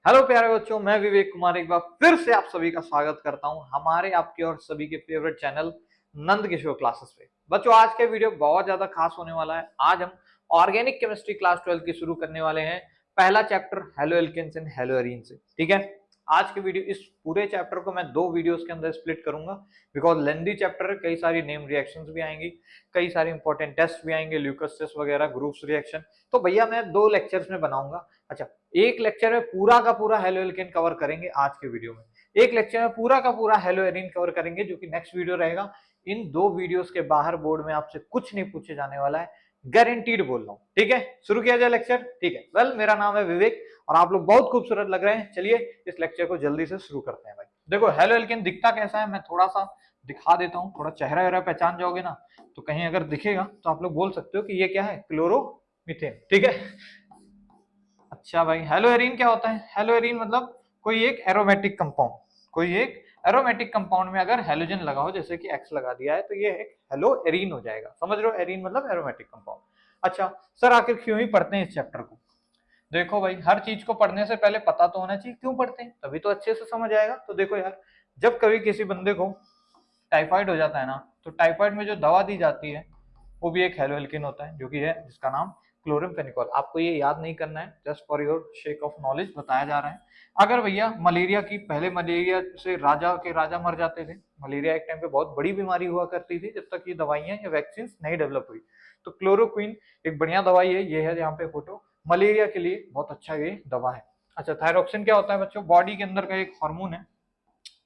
Hello प्यारे बच्चों, मैं विवेक कुमार एक बार फिर से आप सभी का स्वागत करता हूं हमारे आपके और सभी के favourite channel Nand Kishore classes पे। बच्चों, आज के वीडियो बहुत ज्यादा खास होने वाला है। आज हम ऑर्गेनिक केमिस्ट्री क्लास 12 की शुरू करने वाले हैं। पहला chapter haloalkanes and haloarenes से। ठीक है, आज के वीडियो, इस पूरे चैप्टर को मैं दो वीडियोस के अंदर स्प्लिट करूंगा बिकॉज लेंदी चैप्टर है। कई सारी नेम रिएक्शंस भी आएंगी, कई सारे इंपॉर्टेंट टेस्ट भी आएंगे, ल्यूकस टेस्ट वगैरह, ग्रुप्स रिएक्शन। तो भैया मैं दो लेक्चर्स में बनाऊंगा। अच्छा, एक लेक्चर में पूरा का पूरा हेलो एल्केन कवर करेंगे आज के वीडियो में, एक लेक्चर में पूरा का पूरा हेलो एरीन कवर करेंगे जो कि नेक्स्ट वीडियो रहेगा। इन दो वीडियोस के बाहर बोर्ड में आपसे कुछ नहीं पूछे जाने वाला है, गारंटीड बोल रहा हूं। ठीक है, शुरू किया जाए लेक्चर। ठीक है, वेल मेरा नाम है विवेक और आप लोग बहुत खूबसूरत लग रहे हैं। चलिए इस लेक्चर को जल्दी से शुरू करते हैं। भाई देखो, हेलो एल्केन दिखता कैसा है, मैं थोड़ा सा दिखा देता हूँ। थोड़ा चेहरा वेहरा पहचान जाओगे ना, तो कहीं अगर दिखेगा तो आप लोग बोल सकते हो कि ये क्या है, क्लोरोमीथेन। ठीक है। अच्छा भाई, हेलो एरीन क्या होता है? हेलो एरीन मतलब कोई एक एरोमेटिक कंपाउंड, कोई एक एरोमेटिक कंपाउंड में अगर हेलोजन लगा हो, जैसे कि एक्स लगा दिया है, तो ये एक हेलो एरीन हो जाएगा। समझ रहे हो, एरीन मतलब एरोमेटिक कंपाउंड। अच्छा सर, आखिर क्यों ही पढ़ते हैं इस चैप्टर को? देखो भाई, हर चीज को पढ़ने से पहले पता तो होना चाहिए क्यों पढ़ते हैं, तभी तो अच्छे से समझ आएगा। तो देखो यार, जब कभी किसी बंदे को टाइफाइड हो जाता है ना, तो टाइफाइड में जो दवा दी जाती है वो भी एक हेलो एल्केन होता है, जो कि है जिसका नाम क्लोरमफेनिकोल। आपको ये याद नहीं करना है, just for your shake of knowledge बताया जा रहा है। अगर भैया मलेरिया की, पहले मलेरिया से राजा के राजा मर जाते थे। मलेरिया एक टाइम पे बहुत बड़ी बीमारी हुआ करती थी जब तक ये दवाइयां या वैक्सीन नहीं डेवलप हुई। तो क्लोरोक्विन एक बढ़िया दवाई है, ये है यहाँ पे फोटो, मलेरिया के लिए बहुत अच्छा ये दवा है। अच्छा, थायरोक्सिन क्या होता है बच्चों? बॉडी के अंदर का एक हार्मोन है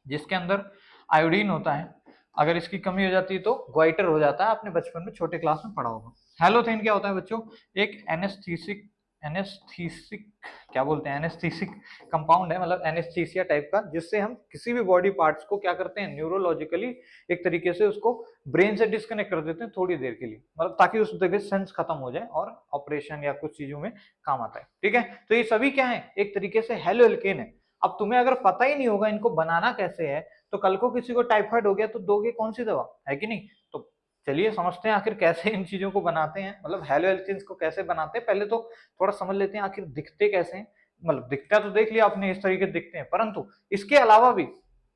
जिसके अंदर आयोडीन होता है। अगर इसकी कमी हो जाती है तो ग्वाइटर हो जाता है, आपने बचपन में छोटे क्लास में पढ़ा होगा। हेलोथेन क्या होता है बच्चों? एक एनेस्थीसिक एनेस्थीसिक क्या बोलते हैं, एनेस्थीसिक कंपाउंड है, मतलब एनेस्थीसिया टाइप का, जिससे हम किसी भी बॉडी पार्ट्स को क्या करते हैं, न्यूरोलॉजिकली एक तरीके से उसको ब्रेन से डिस्कनेक्ट कर देते हैं थोड़ी देर के लिए, मतलब ताकि उस जगह सेंस खत्म हो जाए और ऑपरेशन या कुछ चीजों में काम आता है। ठीक है, तो ये सभी क्या है, एक तरीके से हेलो एल्केन है। अब तुम्हें अगर पता ही नहीं होगा इनको बनाना कैसे है, तो कल को किसी को टाइफाइड हो गया तो दोगे कौन सी दवा, है कि नहीं? तो चलिए समझते हैं आखिर कैसे इन चीजों को बनाते हैं, मतलब हेलो एल्केन्स को कैसे बनाते हैं। पहले तो थोड़ा समझ लेते हैं आखिर दिखते कैसे हैं। मतलब दिखता तो देख लिया आपने, इस तरीके दिखते हैं, परंतु इसके अलावा भी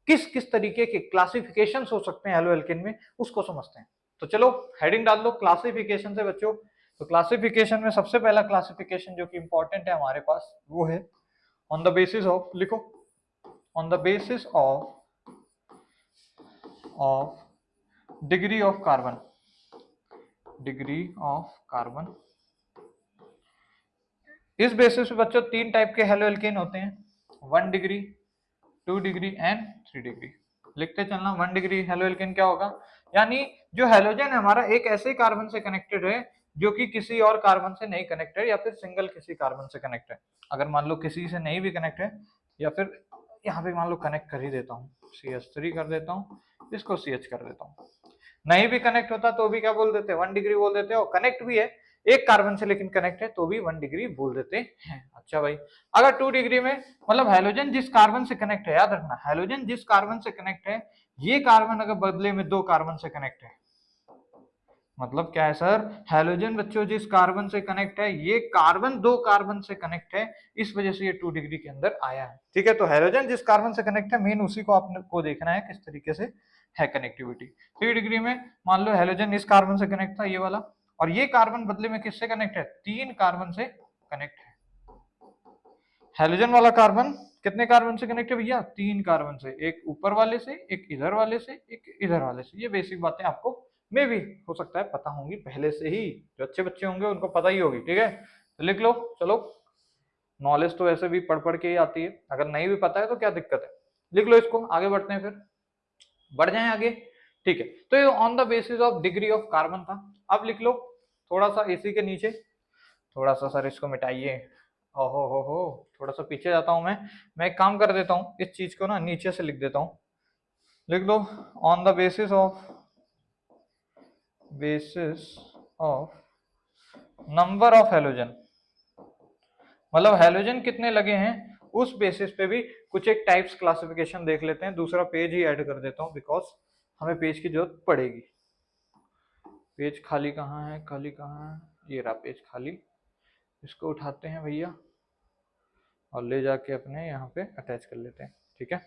किस किस तरीके के क्लासिफिकेशन हो सकते हैं हेलो एल्केन में, उसको समझते हैं। तो चलो हेडिंग डाल दो क्लासिफिकेशन से बच्चों। तो क्लासिफिकेशन में सबसे पहला क्लासिफिकेशन जो कि इंपॉर्टेंट है हमारे पास, वो है ऑन द बेसिस ऑफ, लिखो, on the basis of degree of carbon, degree of carbon. इस बेसिस पे बच्चों तीन टाइप के हेलो एल्केन होते हैं, 1 डिग्री, 2 डिग्री एंड 3 डिग्री। लिखते चलना, 1 डिग्री हेलो एल्केन क्या होगा, यानी जो हेलोजन है हमारा एक ऐसे कार्बन से कनेक्टेड है जो कि किसी और कार्बन से नहीं कनेक्टेड, या फिर सिंगल किसी कार्बन से कनेक्ट है। अगर मान लो किसी से नहीं भी कनेक्ट है, या फिर यहाँ पे मान लो कनेक्ट कर ही देता हूँ, CH3 कर देता हूँ, इसको CH कर देता हूँ, नहीं भी कनेक्ट होता तो भी क्या बोल देते हैं, 1 डिग्री बोल देते हैं। और कनेक्ट भी है एक कार्बन से लेकिन कनेक्ट है तो भी 1 डिग्री बोल देते हैं। अच्छा भाई, अगर 2 डिग्री में, मतलब हेलोजन जिस कार्बन से कनेक्ट है, याद रखना, हेलोजन जिस कार्बन से कनेक्ट है, ये कार्बन अगर बदले में दो कार्बन से कनेक्ट है, मतलब क्या है सर, हेलोजन बच्चों जिस कार्बन से कनेक्ट है, ये कार्बन दो कार्बन से कनेक्ट है, इस वजह से ये 2 डिग्री के अंदर आया है। ठीक है, तो हेलोजन जिस कार्बन से कनेक्ट है, मेन उसी को आपको देखना है किस तरीके से है कनेक्टिविटी। 3 डिग्री में मान लो हेलोजन इस कार्बन से कनेक्ट था, ये वाला, और ये कार्बन बदले में किससे कनेक्ट है, तीन कार्बन से कनेक्ट है। हेलोजन वाला कार्बन कितने कार्बन से कनेक्ट है भैया, तीन कार्बन से, एक ऊपर वाले से, एक इधर वाले से, एक इधर वाले से। ये बेसिक बातें आपको मे भी हो सकता है पता होंगी पहले से ही, जो अच्छे बच्चे होंगे उनको पता ही होगी। ठीक है, तो लिख लो। चलो, नॉलेज तो वैसे भी पढ़ पढ़ के ही आती है, अगर नहीं भी पता है तो क्या दिक्कत है, लिख लो इसको, आगे बढ़ते हैं, फिर बढ़ जाएं आगे। ठीक है, तो ये on the basis of degree of carbon था। अब लिख लो थोड़ा सा इसी के नीचे, थोड़ा सा सर इसको मिटाइए, ओहो हो, थोड़ा सा पीछे जाता हूं मैं एक काम कर देता हूँ, इस चीज को ना नीचे से लिख देता हूँ। लिख दो, on the basis of number of halogen, मतलब हेलोजन कितने लगे हैं उस बेसिस पे भी कुछ एक टाइप्स क्लासिफिकेशन देख लेते हैं। दूसरा पेज ही ऐड कर देता हूँ बिकॉज हमें पेज की जरूरत पड़ेगी। पेज खाली कहाँ है, खाली कहाँ है, ये रहा पेज खाली, इसको उठाते हैं भैया, और ले जाके अपने यहाँ पे अटैच कर लेते हैं। ठीक है,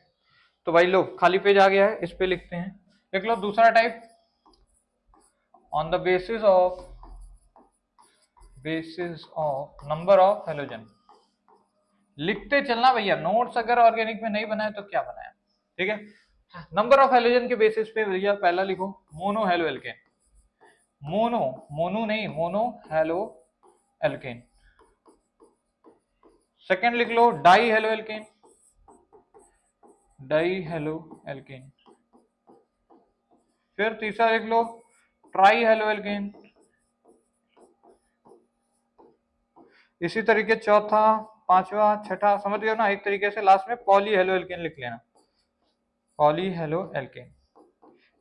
तो भाई लो खाली पेज आ गया है, इस पे लिखते हैं। देख लो दूसरा type, on the basis of number of halogen. लिखते चलना भैया, नोट्स अगर ऑर्गेनिक में नहीं बनाए तो क्या बनाया। ठीक है, नंबर ऑफ हेलोजन के बेसिस पे भैया पहला लिखो मोनो हेलो एल्केन। मोनो नहीं, मोनो हेलो एल्केन। सेकंड लिख लो di halo alkene, di halo alkane. फिर तीसरा लिख लो ट्राई हेलो एल्केन। इसी तरीके चौथा, पांचवा, छठा, समझ गए ना। एक तरीके से लास्ट में पॉली हेलो एल्केन लिख लेना, पॉली हेलो एल्केन।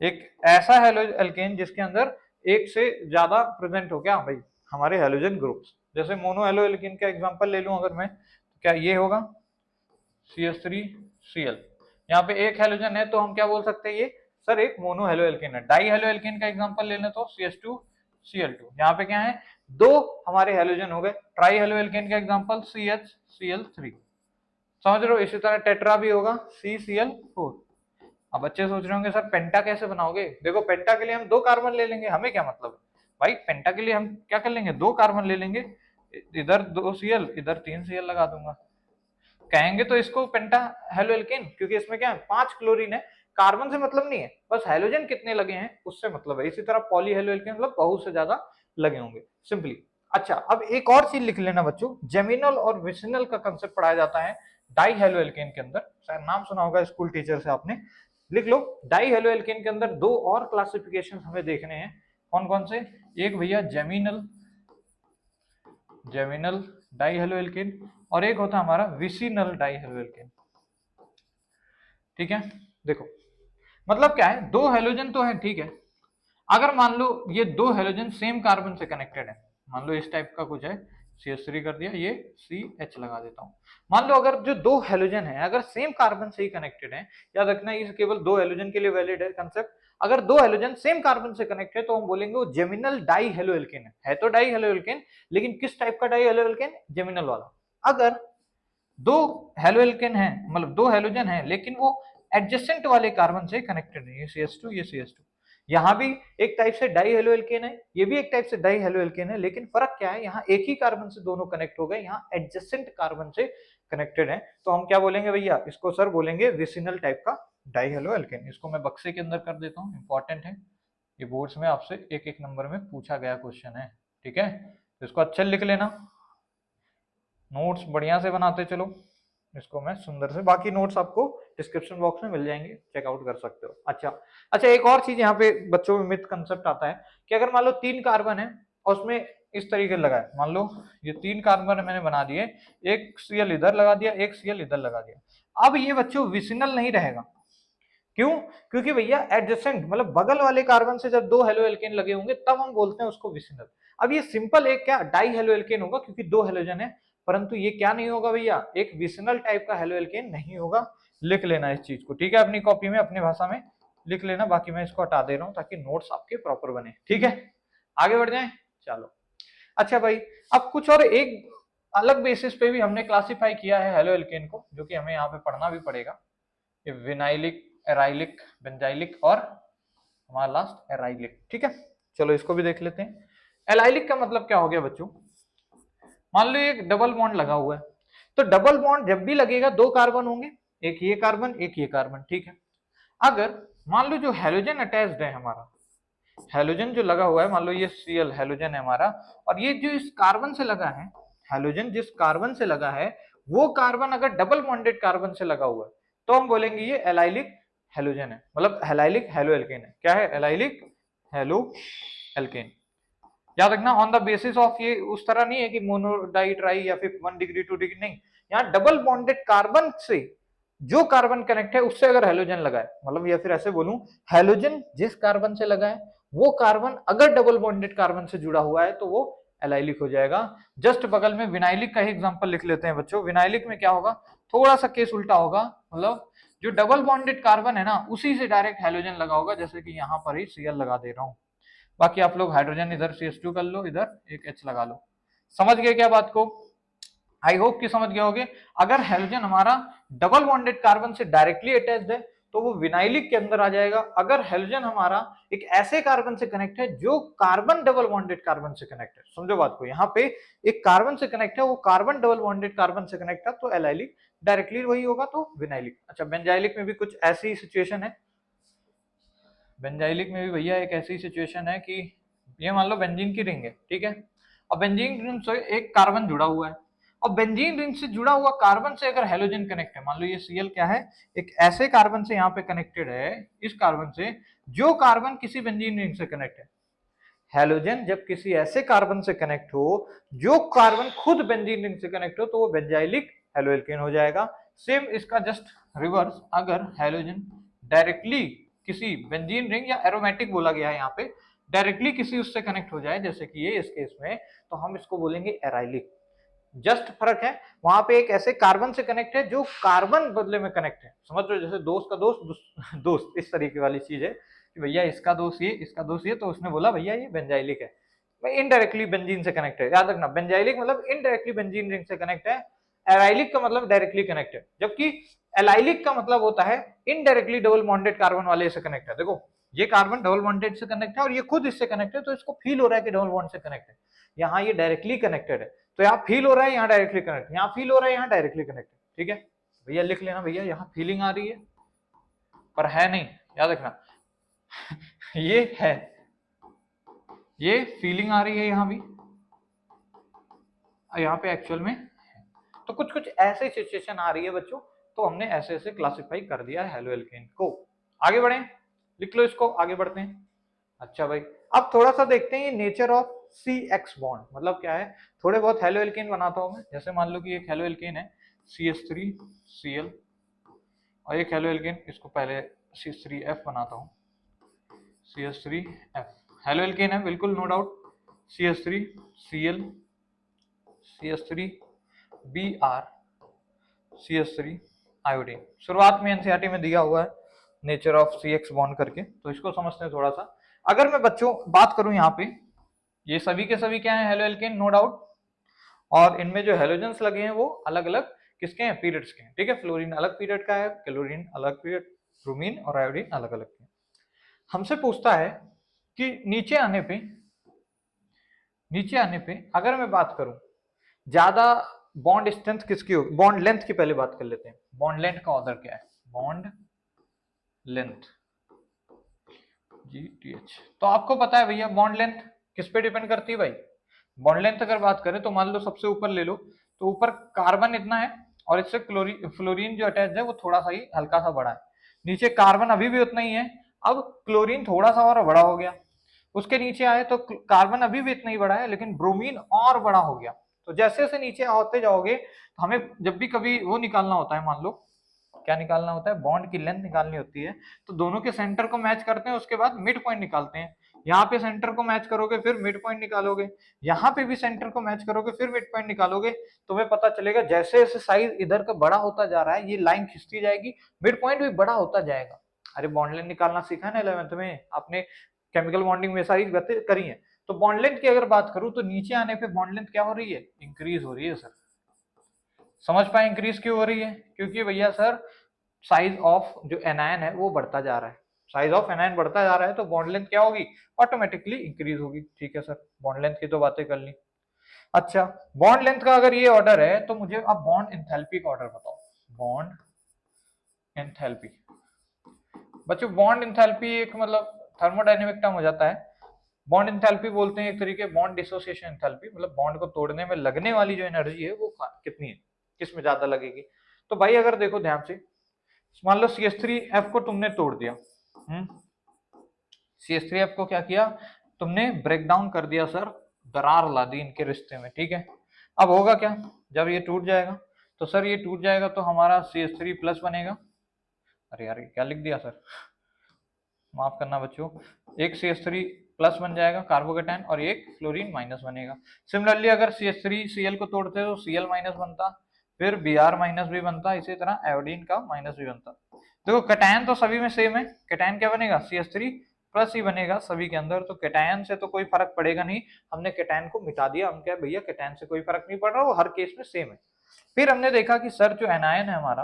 एक ऐसा हेलो एल्केन जिसके अंदर एक से ज्यादा प्रेजेंट हो क्या भाई हमारे हेलोजन ग्रुप्स। जैसे मोनो हेलो एल्केन का एग्जांपल ले लूं अगर मैं, तो क्या ये होगा CH3Cl। यहाँ पे एक हेलोजन है तो हम क्या बोल सकते हैं, ये सर एक मोनो हेलो एल्केन है। डाई हेलो एल्केन का एग्जांपल ले लें तो CH2Cl2। यहाँ पे क्या है, दो हमारे हेलोजन हो गए। ट्राई हेलो एल्केन का एग्जांपल CHCl3, समझ रहे हो। इसी तरह टेट्रा भी होगा CCl4। अब बच्चे सोच रहे होंगे सर पेंटा कैसे बनाओगे। देखो पेंटा के लिए हम दो कार्बन ले लेंगे, हमें क्या मतलब है भाई, पेंटा के लिए हम क्या कर लेंगे, दो कार्बन ले लेंगे, इधर 2Cl इधर 3Cl लगा दूंगा। कहेंगे तो इसको पेंटा हेलो एल्केन, क्योंकि इसमें क्या है 5 क्लोरीन है, कार्बन से मतलब नहीं है, बस हेलोजन कितने लगे हैं उससे मतलब है। इसी तरह पॉली हेलो एल्केन मतलब बहुत से ज्यादा लगे होंगे सिंपली। अच्छा, अब एक और चीज लिख लेना बच्चों, जेमिनल और विसिनल का कंसेप्ट पढ़ाया जाता है डाई हेलो एल्केन के अंदर। शायद नाम सुना होगा स्कूल टीचर से आपने। लिख लो डाई हेलो एल्केन के अंदर दो और क्लासिफिकेशन हमें देखने हैं। कौन कौन से, एक भैया जेमिनल डाई हेलो एल्केन, और एक होता हमारा विसिनल डाई हेलो एल्केन। ठीक है, देखो मतलब क्या है, दो हेलोजन तो है ठीक है। अगर मान लो ये दो हेलोजन सेम कार्बन से कनेक्टेड है, मान लो इस टाइप का कुछ है, CH3 कर दिया, ये CH लगा देता हूं। मान लो अगर जो दो हेलोजन है अगर सेम कार्बन से ही कनेक्टेड है, याद रखना ये केवल दो हेलोजन के लिए वैलिड है कंसेप्ट। अगर दो हेलोजन सेम कार्बन से कनेक्टेड है तो हम बोलेंगे वो जेमिनल डाई हेलो एल्केन है तो डाई हेलो एल्केन, लेकिन किस टाइप का डाई हेलो एल्केन, जेमिनल वाला। अगर दो हेलो एल्केन है, मतलब दो हेलोजन है लेकिन वो एडजेसेंट वाले कार्बन से कनेक्टेड है, ये CH2 ये CH2, यहाँ भी एक टाइप से डाई हेलो एल्केन है, ये भी एक टाइप से डाई हेलो एल्केन है, लेकिन फर्क क्या है, यहाँ एक ही कार्बन से दोनों कनेक्ट हो गए, यहाँ एडजेसेंट कार्बन से कनेक्टेड है। तो हम क्या बोलेंगे भैया, इसको सर बोलेंगे विसिनल टाइप का डाई हेलो एल्केन। इसको मैं बक्से के अंदर कर देता हूँ, इंपॉर्टेंट है, ये बोर्ड्स में आपसे एक एक नंबर में पूछा गया क्वेश्चन है। ठीक है, तो इसको अच्छे लिख लेना, नोट्स बढ़िया से बनाते चलो, इसको मैं सुंदर से, बाकी नोट्स आपको डिस्क्रिप्शन बॉक्स में मिल जाएंगे, चेकआउट कर सकते हो। अच्छा एक और चीज यहाँ पे बच्चों में मिथ कंसेप्ट आता है कि अगर मान लो 3 कार्बन है और उसमें इस तरीके लगा है, मान लो ये 3 कार्बन मैंने बना दिए, एक Cl इधर लगा दिया, एक Cl इधर लगा दिया, अब ये बच्चों विसिनल नहीं रहेगा। क्यों, क्योंकि भैया एडजेसेंट मतलब बगल वाले कार्बन से जब दो हेलो एल्केन लगे होंगे तब हम बोलते हैं उसको विसिनल। अब ये सिंपल एक क्या डाई हेलो एल्केन होगा क्योंकि दो हेलोजन है, परंतु ये क्या नहीं होगा भैया, एक विसिनल टाइप का हेलो एल्केन नहीं होगा। लिख लेना इस चीज को, ठीक है, अपनी कॉपी में अपनी भाषा में लिख लेना, बाकी मैं इसको हटा दे रहा हूँ ताकि नोट्स आपके प्रॉपर बने। ठीक है, आगे बढ़ जाए, चलो। अच्छा भाई, अब कुछ और एक अलग बेसिस पे भी हमने क्लासिफाई किया है हेलो एल्केन को, जो कि हमें यहाँ पे पढ़ना भी पड़ेगा। ये विनाइलिक, एराइलिक, बेंजाइलिक और हमारा लास्ट एराइलिक। ठीक है, चलो इसको भी देख लेते हैं। एलाइलिक का मतलब क्या हो गया बच्चों, मान लो एक डबल बॉन्ड लगा हुआ है, तो डबल बॉन्ड जब भी लगेगा दो कार्बन होंगे, एक ये कार्बन एक ये कार्बन। ठीक है, अगर मान लो जो हेलोजन अटैच्ड है हमारा, हेलोजन जो लगा हुआ है, मान लो ये Cl हेलोजन है हमारा, और ये जो इस कार्बन से लगा है, हेलोजन जिस कार्बन से लगा है वो कार्बन अगर डबल बॉन्डेड कार्बन से लगा हुआ है तो हम बोलेंगे ये एलाइलिक हेलोजन है, मतलब एलाइलिक हेलो एल्केन है। क्या है, एलाइलिक हेलो एल्केन। याद रखना ऑन द बेसिस ऑफ, ये उस तरह नहीं है कि मोनो डाई ट्राई या फिर 1 डिग्री 2 डिग्री, नहीं, यहाँ डबल बॉन्डेड कार्बन से जो कार्बन कनेक्ट है उससे अगर हेलोजन लगा है, मतलब या फिर ऐसे बोलूं, हेलोजन जिस कार्बन से लगा है वो कार्बन अगर डबल बॉन्डेड कार्बन से जुड़ा हुआ है तो वो एलाइलिक हो जाएगा। जस्ट बगल में विनाइलिक का ही एग्जांपल लिख लेते हैं बच्चों। विनाइलिक में क्या होगा, थोड़ा सा केस उल्टा होगा, मतलब जो डबल बॉन्डेड कार्बन है ना उसी से डायरेक्ट हेलोजन लगा होगा, जैसे कि यहाँ पर ही Cl लगा दे रहा हूँ। बाकी आप लोग हाइड्रोजन इधर CH2 कर लो, इधर एक H लगा लो। समझ गए क्या बात को। आई होप कि समझ गए होगे। अगर हेलोजन हमारा डबल बॉन्डेड कार्बन से डायरेक्टली अटैच्ड है तो वो विनाइलिक के अंदर आ जाएगा। अगर हेलोजन हमारा एक ऐसे कार्बन से कनेक्ट है जो कार्बन डबल बॉन्डेड कार्बन से कनेक्ट है, समझो बात को, यहाँ पे एक कार्बन से कनेक्ट है, वो कार्बन डबल बॉन्डेड कार्बन से कनेक्ट है, तो एलाइलिक, डायरेक्टली वही होगा तो विनाइलिक। अच्छा, बेंजाइलिक में भी कुछ ऐसी सिचुएशन है। बेंजाइलिक में भी भैया एक ऐसी सिचुएशन है कि ये मान लो बेंजीन की रिंग है, ठीक है, और बेंजीन रिंग से एक कार्बन जुड़ा हुआ है, और बेंजीन रिंग से जुड़ा हुआ कार्बन से अगर हेलोजन कनेक्ट है, मान लो ये Cl क्या है, एक ऐसे कार्बन से यहाँ पे कनेक्टेड है, इस कार्बन से जो कार्बन किसी बेंजीन रिंग से कनेक्ट है। हेलोजन जब किसी ऐसे कार्बन से कनेक्ट हो जो कार्बन खुद बेंजीन रिंग से कनेक्ट हो तो वो बेंजाइलिक हेलोएल्केन हो जाएगा। सेम इसका जस्ट रिवर्स, अगर हेलोजन डायरेक्टली किसी बेंजीन रिंग या एरोमेटिक बोला गया है यहाँ पे, डायरेक्टली किसी उससे कनेक्ट हो जाए, जैसे कि ये इस केस में, तो हम इसको बोलेंगे एराइलिक। जस्ट फर्क है, वहां पे एक ऐसे कार्बन से कनेक्ट है जो कार्बन बदले में कनेक्ट है, समझ रहे हो, जैसे दोस्त का दोस्त दोस्त, इस तरीके वाली चीज है कि भैया इसका दोस्त ये, इसका दोस्त ये, तो उसने बोला भैया ये बेंजाइलिक है, मैं इनडायरेक्टली बेंजीन से कनेक्ट है। याद रखना, बेंजाइलिक मतलब इनडायरेक्टली बेंजीन रिंग से कनेक्ट है, एराइलिक का मतलब डायरेक्टली कनेक्ट है, जबकि एलाइलिक का मतलब होता है इनडायरेक्टली डबल बॉन्डेड कार्बन वाले से कनेक्ट है। देखो ये कार्बन डबल बॉन्डेड से कनेक्ट है और ये खुद इससे कनेक्ट है, तो इसको फील हो रहा है कि डबल बॉन्ड से कनेक्ट है, यहाँ ये डायरेक्टली कनेक्टेड है, तो यहाँ फील हो रहा है, यहाँ डायरेक्टली कनेक्ट, यहाँ फील हो रहा है, यहाँ डायरेक्टली कनेक्ट, ठीक है भैया, लिख लेना भैया, यहाँ फीलिंग आ रही है पर है नहीं, याद रखना ये है, ये फीलिंग आ रही है यहाँ भी, यहाँ पे एक्चुअल में, तो कुछ कुछ ऐसे सिचुएशन आ रही है बच्चों, तो हमने ऐसे ऐसे क्लासिफाई कर दिया है हेलोएल्केन को। आगे बढ़े, लिख लो इसको, आगे बढ़ते हैं। अच्छा भाई, अब थोड़ा सा देखते हैं ये नेचर ऑफ CX बॉन्ड मतलब क्या है। थोड़े बहुत हेलोएल्केन बनाता हूं मैं, जैसे मान लो कि एक हेलोएल्केन है CH3Cl, और एक हेलोएल्केन, इसको पहले CH3F बनाता हूँ, CH3F हेलोएल्केन है बिल्कुल, no doubt, CH3Cl, CH3Br, CH3 iodine. शुरुआत में एनसीईआरटी में दिया हुआ है नेचर ऑफ CX बॉन्ड करके, तो इसको समझते हैं थोड़ा सा। अगर मैं बच्चों बात करूं यहाँ पे, ये सभी के सभी क्या है, हेलोएल्केन, नो डाउट, और इनमें जो हेलोजेंस लगे हैं वो अलग अलग किसके हैं, पीरियड्स के हैं, ठीक है, फ्लोरीन अलग पीरियड का है, क्लोरीन अलग पीरियड, ब्रोमीन और आयोडीन अलग अलग के। हमसे पूछता है कि नीचे आने पे अगर मैं बात करूं ज्यादा बॉन्ड स्ट्रेंथ किसकी होगी, बॉन्ड लेंथ की पहले बात कर लेते हैं। बॉन्ड लेंथ का ऑर्डर क्या है, बॉन्ड लेंथ GTH, तो आपको पता है भैया बॉन्ड लेंथ किस पे डिपेंड करती है भाई। बॉन्ड लेंथ अगर बात करें तो मान लो सबसे ऊपर ले लो, तो ऊपर कार्बन इतना है और इससे फ्लोरीन जो अटैच है वो थोड़ा सा ही हल्का सा बड़ा है, नीचे कार्बन अभी भी उतना ही है, अब क्लोरीन थोड़ा सा और बड़ा हो गया, उसके नीचे आए तो कार्बन अभी भी इतना ही बड़ा है लेकिन ब्रोमीन और बड़ा हो गया। तो जैसे जैसे नीचे होते जाओगे तो हमें जब भी कभी वो निकालना होता है, मान लो क्या निकालना होता है, बॉन्ड की लेंथ निकालनी होती है, तो दोनों के सेंटर को मैच करते हैं, उसके बाद मिड पॉइंट निकालते हैं। यहाँ पे सेंटर को मैच करोगे फिर मिड पॉइंट निकालोगे, यहाँ पे भी सेंटर को मैच करोगे फिर मिड पॉइंट निकालोगे, तुम्हें पता चलेगा जैसे जैसे साइज इधर का बड़ा होता जा रहा है ये लाइन खिंचती जाएगी, मिड पॉइंट भी बड़ा होता जाएगा। अरे बॉन्ड लेंथ निकालना सीखा है ना 11th में आपने, केमिकल बॉन्डिंग में सारी बातें करी है। तो बॉन्ड लेंथ की अगर बात करूं तो नीचे आने पे बॉन्ड लेंथ क्या हो रही है, इंक्रीज हो रही है सर। समझ पाए इंक्रीज क्यों हो रही है, क्योंकि भैया सर साइज ऑफ जो एनायन है वो बढ़ता जा रहा है, साइज ऑफ एनायन बढ़ता जा रहा है तो बॉन्ड लेंथ क्या होगी, ऑटोमेटिकली इंक्रीज होगी। ठीक है सर, बॉन्ड लेंथ की तो बातें कर ली। अच्छा, बॉन्ड लेंथ का अगर ये ऑर्डर है तो मुझे अब बॉन्ड एंथैल्पी का ऑर्डर बताओ। बॉन्ड एंथैल्पी बच्चों, बॉन्ड एंथैल्पी एक मतलब थर्मोडायनेमिक टर्म हो जाता है। बॉन्ड एंथैल्पी बोलते हैं एक तरीके, बॉन्ड डिसोसिएशन एंथैल्पी मतलब बॉन्ड को तोड़ने में लगने वाली जो एनर्जी है वो कितनी है, किस में ज्यादा लगेगी। तो भाई अगर देखो ध्यान से, मान लो CH3F को तुमने तोड़ दिया, CH3F को क्या किया तुमने, ब्रेक डाउन कर दिया सर, दरार ला दी इनके रिश्ते में, ठीक है। अब होगा क्या, जब ये टूट जाएगा तो सर ये टूट जाएगा तो हमारा CH3 प्लस बनेगा, अरे यार क्या लिख दिया सर, माफ करना बच्चों, एक CH3 प्लस बन जाएगा कार्बोकेटायन और एक फ्लोरीन माइनस बनेगा। सिमिलरली अगर CH3Cl को तोड़ते तो Cl माइनस बनता, फिर Br माइनस भी बनता, इसी तरह आयोडीन का माइनस भी बनता। देखो कैटायन तो सभी में सेम है, कैटायन क्या बनेगा CH3 प्लस ही बनेगा सभी के अंदर। तो कैटायन से तो कोई फर्क पड़ेगा नहीं, हमने कैटायन को मिटा दिया, हम क्या भैया कैटायन से कोई फर्क नहीं पड़ रहा, वो हर केस में सेम है। फिर हमने देखा कि सर जो एनायन है हमारा,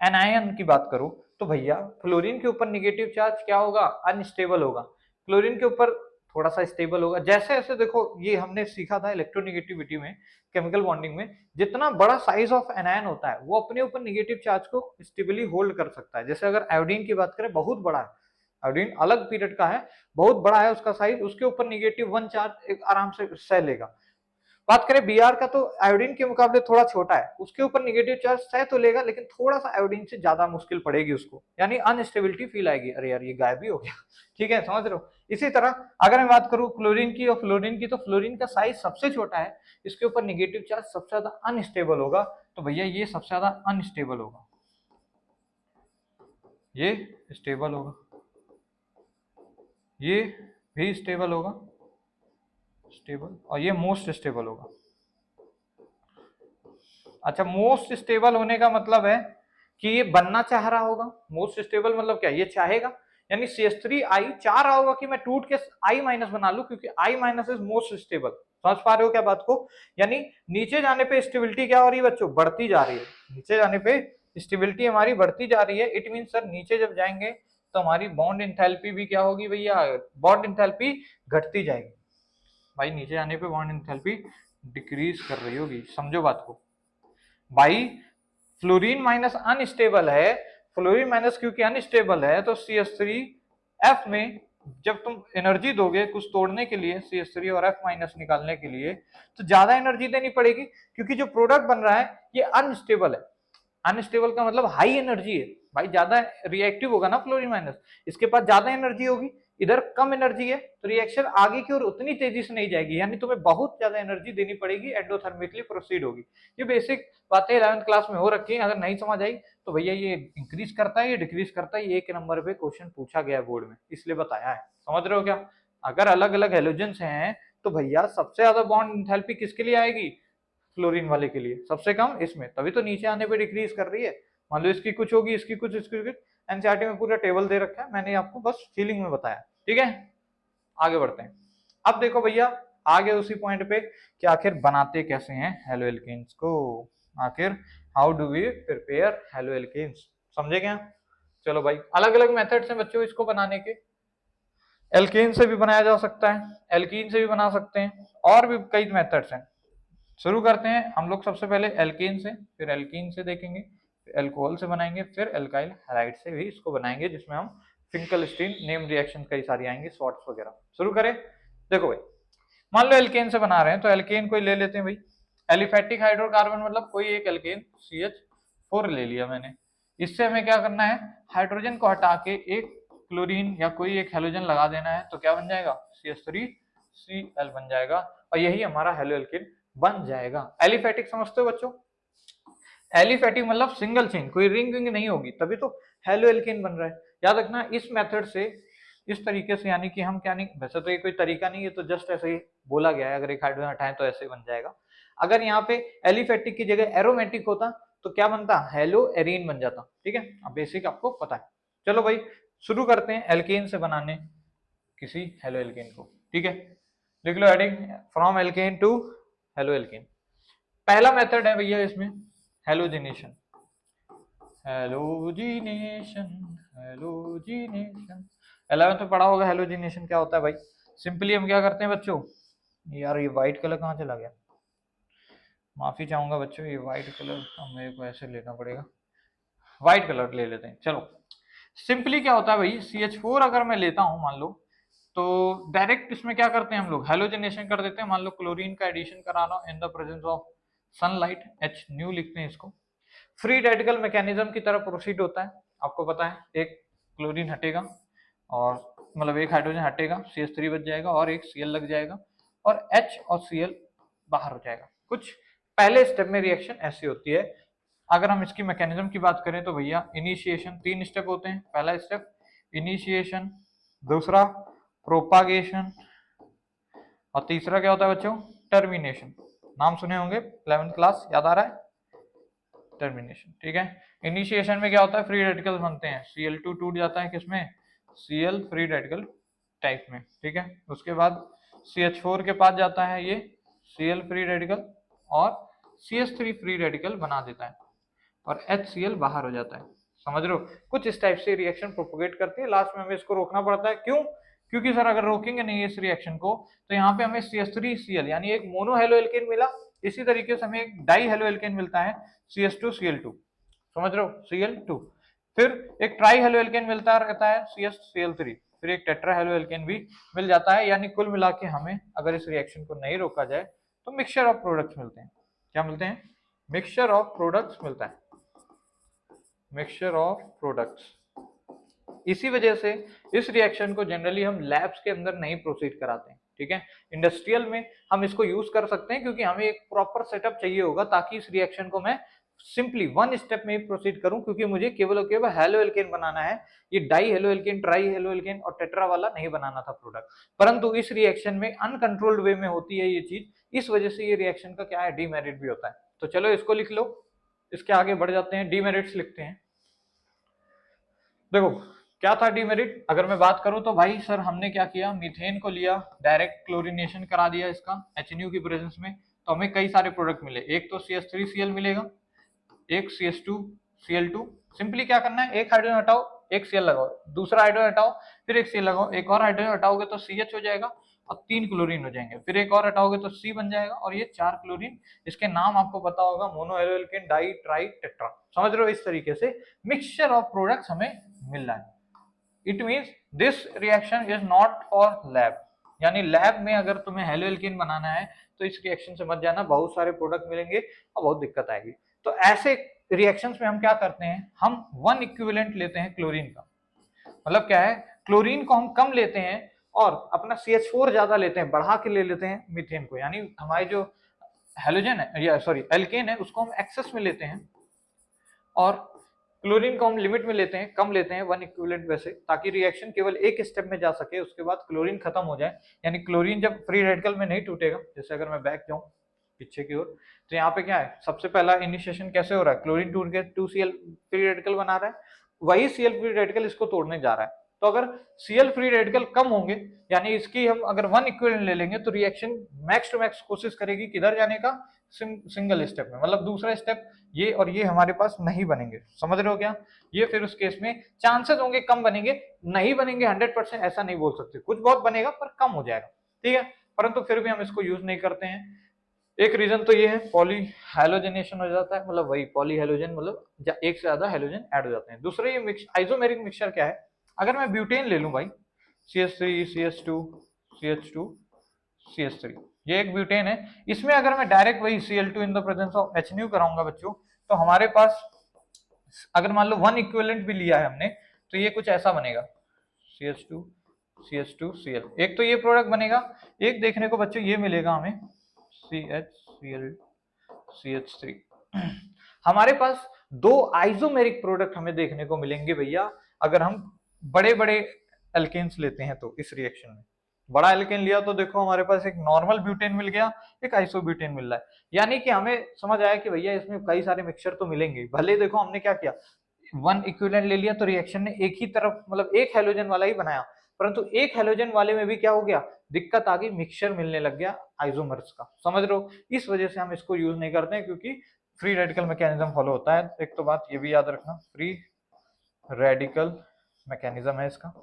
एनायन की बात करूं तो भैया फ्लोरीन के ऊपर निगेटिव चार्ज क्या होगा, अनस्टेबल होगा। क्लोरीन के ऊपर थोड़ा सा स्टेबल होगा। जैसे जैसे देखो ये हमने सीखा था इलेक्ट्रोनिगेटिविटी में, केमिकल बॉन्डिंग में, जितना बड़ा साइज ऑफ एनायन होता है वो अपने ऊपर निगेटिव चार्ज को स्टेबली होल्ड कर सकता है। जैसे अगर आयोडीन की बात करें, बहुत बड़ा है आयोडीन, अलग पीरियड का है, बहुत बड़ा है उसका साइज, उसके ऊपर -1 चार्ज आराम से सह लेगा। बात करें बीआर का तो आयोडीन के मुकाबले थोड़ा छोटा है, उसके ऊपर निगेटिव चार्ज सह तो लेगा, लेकिन थोड़ा सा आयोडीन से ज्यादा मुश्किल पड़ेगी उसको, यानी अनस्टेबिलिटी फील आएगी। अरे यार ये गायब ही हो गया ठीक है, समझ रहे हो। इसी तरह अगर मैं बात करूं क्लोरीन की और फ्लोरीन की, तो फ्लोरीन का साइज सबसे छोटा है, इसके ऊपर निगेटिव चार्ज सबसे ज्यादा अनस्टेबल होगा। तो भैया ये सबसे ज्यादा अनस्टेबल होगा, ये स्टेबल होगा, ये भी स्टेबल होगा, स्टेबल, और ये मोस्ट स्टेबल होगा। अच्छा, मोस्ट स्टेबल होने का मतलब है कि ये बनना चाह रहा होगा। मोस्ट स्टेबल मतलब क्या, ये चाहेगा, यानी CH3I चाह रहा होगा कि मैं टूट के I- बना लूं, क्योंकि I- इज मोस्ट स्टेबल। समझ पा रहे हो क्या बात को। यानी नीचे जाने पे स्टेबिलिटी क्या हो रही है बच्चों, बढ़ती जा रही है। नीचे जाने पे स्टेबिलिटी हमारी बढ़ती जा रही है। इट मीन सर नीचे जब जाएंगे तो हमारी बॉन्ड इंथैल्पी भी क्या होगी भैया, बॉन्ड इंथैल्पी घटती जाएगी। भाई नीचे जाने पे बॉन्ड इंथैल्पी डिक्रीज कर रही होगी, समझो बात को। भाई फ्लोरीन माइनस अनस्टेबल है, फ्लोरीन माइनस क्योंकि अनस्टेबल है, तो CH3F में जब तुम एनर्जी दोगे कुछ तोड़ने के लिए, CH3 और F- निकालने के लिए, तो ज्यादा एनर्जी देनी पड़ेगी, क्योंकि जो प्रोडक्ट बन रहा है ये अनस्टेबल है। अनस्टेबल का मतलब हाई एनर्जी है, भाई ज्यादा रिएक्टिव होगा ना फ्लोरीन माइनस, इसके पास ज्यादा एनर्जी होगी, इधर कम एनर्जी है, तो रिएक्शन आगे की ओर उतनी तेजी से नहीं जाएगी, यानी तुम्हें बहुत ज्यादा एनर्जी देनी पड़ेगी, एंडोथर्मिकली प्रोसीड होगी। ये बेसिक बातें 11th क्लास में हो रखी है, अगर नहीं समझ आई तो भैया ये इंक्रीज करता है, ये डिक्रीज करता है, ये एक नंबर पे क्वेश्चन पूछा गया है बोर्ड में, इसलिए बताया है। समझ रहे हो क्या। अगर अलग अलग हेलोजेंस हैं तो भैया सबसे ज्यादा बॉन्ड एंथैल्पी किसके लिए आएगी, फ्लोरीन वाले के लिए, सबसे कम इसमें, तभी तो नीचे आने पे डिक्रीज कर रही है। मान लो इसकी कुछ होगी, इसकी कुछ, इसकी कुछ, एनसीईआरटी में पूरा टेबल दे रखा है, मैंने आपको बस फीलिंग में बताया। ठीक है, आगे बढ़ते हैं। अब देखो भैया आगे उसी पॉइंट पे कि आखिर बनाते कैसे हैं हेलो एल्केन्स को, आखिर how do we prepare haloalkanes, समझे क्या। चलो भाई, अलग अलग मेथड्स हैं बच्चों इसको बनाने के। एल्केन से भी बनाया जा सकता है, एल्कीन से भी बना सकते हैं, और भी कई मेथड्स हैं। शुरू करते हैं हम लोग सबसे पहले एल्केन से, फिर एल्कीन से देखेंगे, फिर एल्कोहल से बनाएंगे, फिर एल्काइल हैलाइड से भी इसको बनाएंगे, जिसमें हम फिंकलस्टीन नेम रिएक्शन कई सारी आएंगी, शॉर्ट्स वगैरह। शुरू करें। देखो भाई, मान लो एल्केन से बना रहे हैं, तो एल्केन कोई ले लेते हैं भाई। एलिफेटिक हाइड्रोकार्बन मतलब कोई एक एल्केन, CH4 ले लिया मैंने। इससे हमें क्या करना है, हाइड्रोजन को हटा के एक क्लोरीन या कोई एक हेलोजन लगा देना है, तो क्या बन जाएगा, CH3Cl बन जाएगा, और यही हमारा हेलो एल्केन बन जाएगा। एलिफेटिक समझते हो बच्चों, एलिफेटिक मतलब सिंगल चेन, कोई रिंग विंग नहीं होगी, तभी तो हेलो एल्केन बन रहा है। याद रखना इस मेथड से, इस तरीके से, यानी कि हम क्या नहीं, वैसे तो ये कोई तरीका नहीं है, तो जस्ट ऐसे ही बोला गया है, अगर एक हाइड्रोजन हटाएं तो ऐसे ही बन जाएगा। अगर यहाँ पे एलिफेटिक की जगह एरोमेटिक होता तो क्या बनता, हेलो एरीन बन जाता। ठीक है, अब बेसिक आपको पता है। चलो भाई शुरू करते हैं एल्केन से बनाने किसी हेलो एल्केन को। ठीक है, लिख लो heading, from alkane to halo alkane. पहला मेथड है भैया इसमें हेलोजिनेशन, हेलोजिनेशन, हेलोजिनेशन। 11th में पढ़ा होगा हेलोजिनेशन क्या होता है भाई। सिंपली हम क्या करते हैं बच्चों, यार ये व्हाइट कलर कहाँ चला गया, माफी चाहूंगा बच्चों, ये व्हाइट कलर मेरे को ऐसे लेना पड़ेगा, व्हाइट कलर ले लेते हैं। चलो सिंपली क्या होता है भाई, CH4 अगर मैं लेता हूं मान लो, तो डायरेक्ट इसमें क्या करते हैं हम लोग, हेलोजिनेशन कर देते हैं। मान लो क्लोरीन का एडिशन कराना इन the presence of sunlight, H new लिखते हैं इसको। फ्री रेडिकल मैकेनिज्म की तरफ प्रोसीड होता है। आपको पता है एक क्लोरीन हटेगा, और मतलब एक हाइड्रोजन हटेगा, CH3 बच जाएगा, और एक Cl लग जाएगा, और H और Cl बाहर हो जाएगा। कुछ पहले स्टेप में रिएक्शन ऐसी होती है। अगर हम इसकी मैकेनिज्म की बात करें तो भैया इनिशिएशन, 3 स्टेप होते हैं। पहला स्टेप इनिशिएशन, दूसरा प्रोपागेशन, और तीसरा क्या होता है बच्चों, टर्मिनेशन। नाम सुने होंगे 11th क्लास, याद आ रहा है, टर्मिनेशन। ठीक है, इनिशिएशन में क्या होता है, फ्री रेडिकल बनते हैं, Cl2 टूट जाता है किसमें, Cl फ्री रेडिकल टाइप में, ठीक है। उसके बाद CH4 के पास जाता है ये Cl फ्री रेडिकल और CH3 फ्री रेडिकल बना देता है और HCl बाहर हो जाता है। समझ रहे हो, कुछ इस टाइप से रिएक्शन प्रोपोगेट करती है। लास्ट में हमें इसको रोकना पड़ता है, क्यों? क्योंकि सर अगर रोकेंगे नहीं इस रिएक्शन को तो यहाँ पे हमें CH3Cl यानी एक मोनो हेलो एल्केन मिला, इसी तरीके से हमें एक डाई हेलो एल्केन मिलता है CH2Cl2, समझ रहे हो, Cl2। फिर एक ट्राई हेलो एल्केन मिलता रहता है CH3Cl3, फिर एक टेट्रा हेलो एल्केन भी मिल जाता है। यानी कुल मिला के हमें अगर इस रिएक्शन को नहीं रोका जाए तो मिक्सचर ऑफ प्रोडक्ट्स मिलते हैं। क्या मिलते हैं? मिक्सचर ऑफ प्रोडक्ट्स मिलता है, मिक्सचर ऑफ प्रोडक्ट्स। इसी वजह से इस रिएक्शन को जनरली हम लैब्स के अंदर नहीं प्रोसीड कराते हैं, ठीक है। इंडस्ट्रियल में हम इसको यूज कर सकते हैं क्योंकि हमें एक प्रॉपर सेटअप चाहिए होगा ताकि इस रिएक्शन को मैं सिंपली वन स्टेप में ही प्रोसीड करूं, क्योंकि मुझे केवल और केवल हेलो एल्केन बनाना है। ये die halo alkene, try halo alkane और टेट्रा वाला नहीं बनाना था प्रोडक्ट। परंतु इस रिएक्शन में अनकंट्रोल्ड वे में होती है ये चीज, इस वजह से ये रिएक्शन का क्या है, डीमेरिट भी होता है। तो चलो इसको लिख लो, इसके आगे बढ़ जाते हैं, डीमेरिट्स लिखते हैं। देखो क्या था डीमेरिट, अगर मैं बात करूं तो भाई सर हमने क्या किया, मीथेन को लिया, डायरेक्ट क्लोरीनेशन करा दिया इसका HNU की प्रेजेंस में, तो हमें कई सारे प्रोडक्ट मिले। एक तो CH3Cl मिलेगा, एक CH2Cl2। सिंपली क्या करना है, एक हाइड्रोजन हटाओ, एक Cl लगाओ, दूसरा हाइड्रोजन हटाओ, फिर एक Cl लगाओ, एक और हाइड्रोजन हटाओगे तो CH हो जाएगा और 3 क्लोरीन हो जाएंगे, फिर एक और हटाओगे तो C बन जाएगा और ये 4 क्लोरीन। इसके नाम आपको पता होगा, mono halo alkane, di, tri, tetra. समझ रहे हो, इस तरीके से मिक्सचर ऑफ प्रोडक्ट्स हमें मिल रहा है। It means this reaction is not for lab, यानी लैब में अगर तुम्हें हेलो एल्केन बनाना है तो इस रिएक्शन से मत जाना, बहुत सारे प्रोडक्ट मिलेंगे और बहुत दिक्कत आएगी। तो ऐसे रिएक्शंस में हम क्या करते हैं, हम वन इक्विवेलेंट लेते हैं क्लोरीन का। मतलब क्या है, क्लोरीन को हम कम लेते हैं और अपना CH4 ज्यादा लेते हैं, बढ़ा के ले लेते हैं मीथेन को, यानी हमारे जो हेलोजन है या सॉरी एल्केन है उसको हम एक्सेस में लेते हैं और क्लोरीन को हम लिमिट में लेते हैं, कम लेते हैं, वन इक्विवेलेंट वैसे, ताकि रिएक्शन केवल एक स्टेप में जा सके, उसके बाद क्लोरीन खत्म हो जाए। यानी क्लोरीन जब फ्री रेडिकल में नहीं टूटेगा, जैसे अगर मैं बैक जाऊं पीछे की ओर, तो यहाँ पे क्या है, सबसे पहला इनिशिएशन कैसे हो रहा है, क्लोरीन टूट के 2Cl फ्री रेडिकल बना रहा है, वही Cl फ्री रेडिकल इसको तोड़ने जा रहा है। तो अगर Cl फ्री रेडिकल कम होंगे, यानी इसकी हम अगर वन इक्विवेलेंट ले लेंगे, तो रिएक्शन मैक्स टू मैक्स कोशिश करेगी किधर जाने का, सिंगल स्टेप में, मतलब दूसरा स्टेप ये और ये हमारे पास नहीं बनेंगे। समझ रहे हो क्या? ये फिर उस केस में चांसेस होंगे कम बनेंगे, नहीं बनेंगे 100% ऐसा नहीं बोल सकते, कुछ बहुत बनेगा पर कम हो जाएगा, ठीक है। परंतु फिर भी हम इसको यूज नहीं करते हैं। एक रीजन तो ये है, पॉली हेलोजनेशन हो जाता है, मतलब वही पॉली हेलोजन, मतलब एक से ज्यादा हेलोजन ऐड हो जाते हैं। दूसरा ये मिक्स आइसोमेरिक मिक्सचर क्या है, अगर मैं ब्यूटेन ले लूं भाई, CH3 CH2 CH2 CH3, ये एक ब्यूटेन है, इसमें अगर मैं डायरेक्ट वही Cl2 in the presence of HNU कराऊंगा बच्चों, तो हमारे पास अगर मान लो वन इक्विवेलेंट भी लिया है हमने, तो ये कुछ ऐसा बनेगा, CH2 CH2 Cl, एक तो ये प्रोडक्ट बनेगा, एक देखने को बच्चों ये मिलेगा हमें CHCl CH3। हमारे पास दो आइसोमेरिक प्रोडक्ट हमें देखने को मिलेंगे भैया, अगर हम बड़े बड़े एल्केन्स लेते हैं तो इस रिएक्शन में। बड़ा एल्केन लिया तो देखो हमारे पास एक नॉर्मल ब्यूटेन मिल गया, एक आइसोब्यूटेन मिल रहा है, यानी कि हमें समझ आया कि भैया इसमें कई सारे मिक्सचर तो मिलेंगे। भले देखो हमने क्या किया, वन इक्विवेलेंट ले लिया तो रिएक्शन ने एक ही तरफ, मतलब एक हेलोजन वाला ही बनाया, परंतु एक हेलोजन वाले में भी क्या हो गया, दिक्कत आ गई, मिक्सचर मिलने लग गया आइसोमर्स का। समझ रहे हो, इस वजह से हम इसको यूज नहीं करते हैं, क्योंकि फ्री रेडिकल मैकेनिज्म फॉलो होता है। एक तो बात ये भी याद रखना, फ्री रेडिकल मैकेनिज्म है इसका,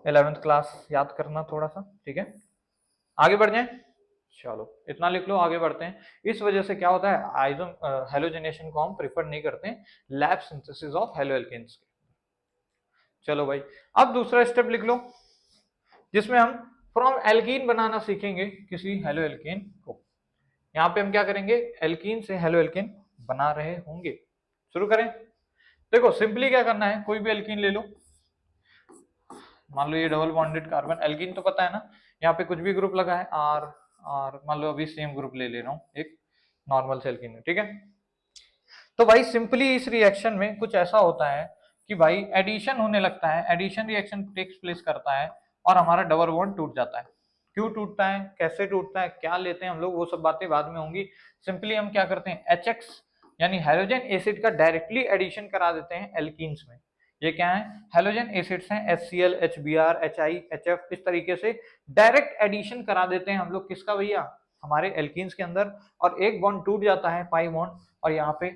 11th क्लास याद करना थोड़ा सा, ठीक है। आगे बढ़ जाए, चलो इतना लिख लो, आगे बढ़ते हैं। इस वजह से क्या होता है, आइसो हेलोजनेशन को हम प्रेफर नहीं करते हैं lab synthesis of haloalkanes के। चलो भाई, अब दूसरा स्टेप लिख लो, जिसमें हम फ्रॉम एल्कीन बनाना सीखेंगे किसी हेलो एल्केन को। यहाँ पे हम क्या करेंगे, एल्कीन से हेलो एल्केन बना रहे होंगे। शुरू करें। देखो सिंपली क्या करना है, कोई भी एल्कीन ले लो, मान लो ये डबल बॉन्डेड कार्बन, एल्कीन तो पता है ना, यहाँ पे कुछ भी ग्रुप लगा है आर आर, मान लो अभी सेम ग्रुप ले रहा हूँ एक नॉर्मल से एल्कीन में, ठीक है। तो भाई सिंपली इस रिएक्शन में कुछ ऐसा होता है कि भाई एडिशन होने लगता है, एडिशन रिएक्शन टेक्स प्लेस करता है और हमारा डबल बॉन्ड टूट जाता है। क्यों टूटता है, कैसे टूटता है, क्या लेते हैं हम लोग, वो सब बातें बाद में होंगी। सिंपली हम क्या करते हैं, HX यानी हाइड्रोजन एसिड का डायरेक्टली एडिशन करा देते हैं एल्कीन्स में, ये क्या है, हेलोजन एसिड्स हैं, HCl, HBr, HI, HF, इस तरीके से डायरेक्ट एडिशन करा देते हैं हम लोग किसका भैया, हमारे एल्कीन्स के अंदर, और एक बॉन्ड टूट जाता है पाई बॉन्ड, और यहाँ पे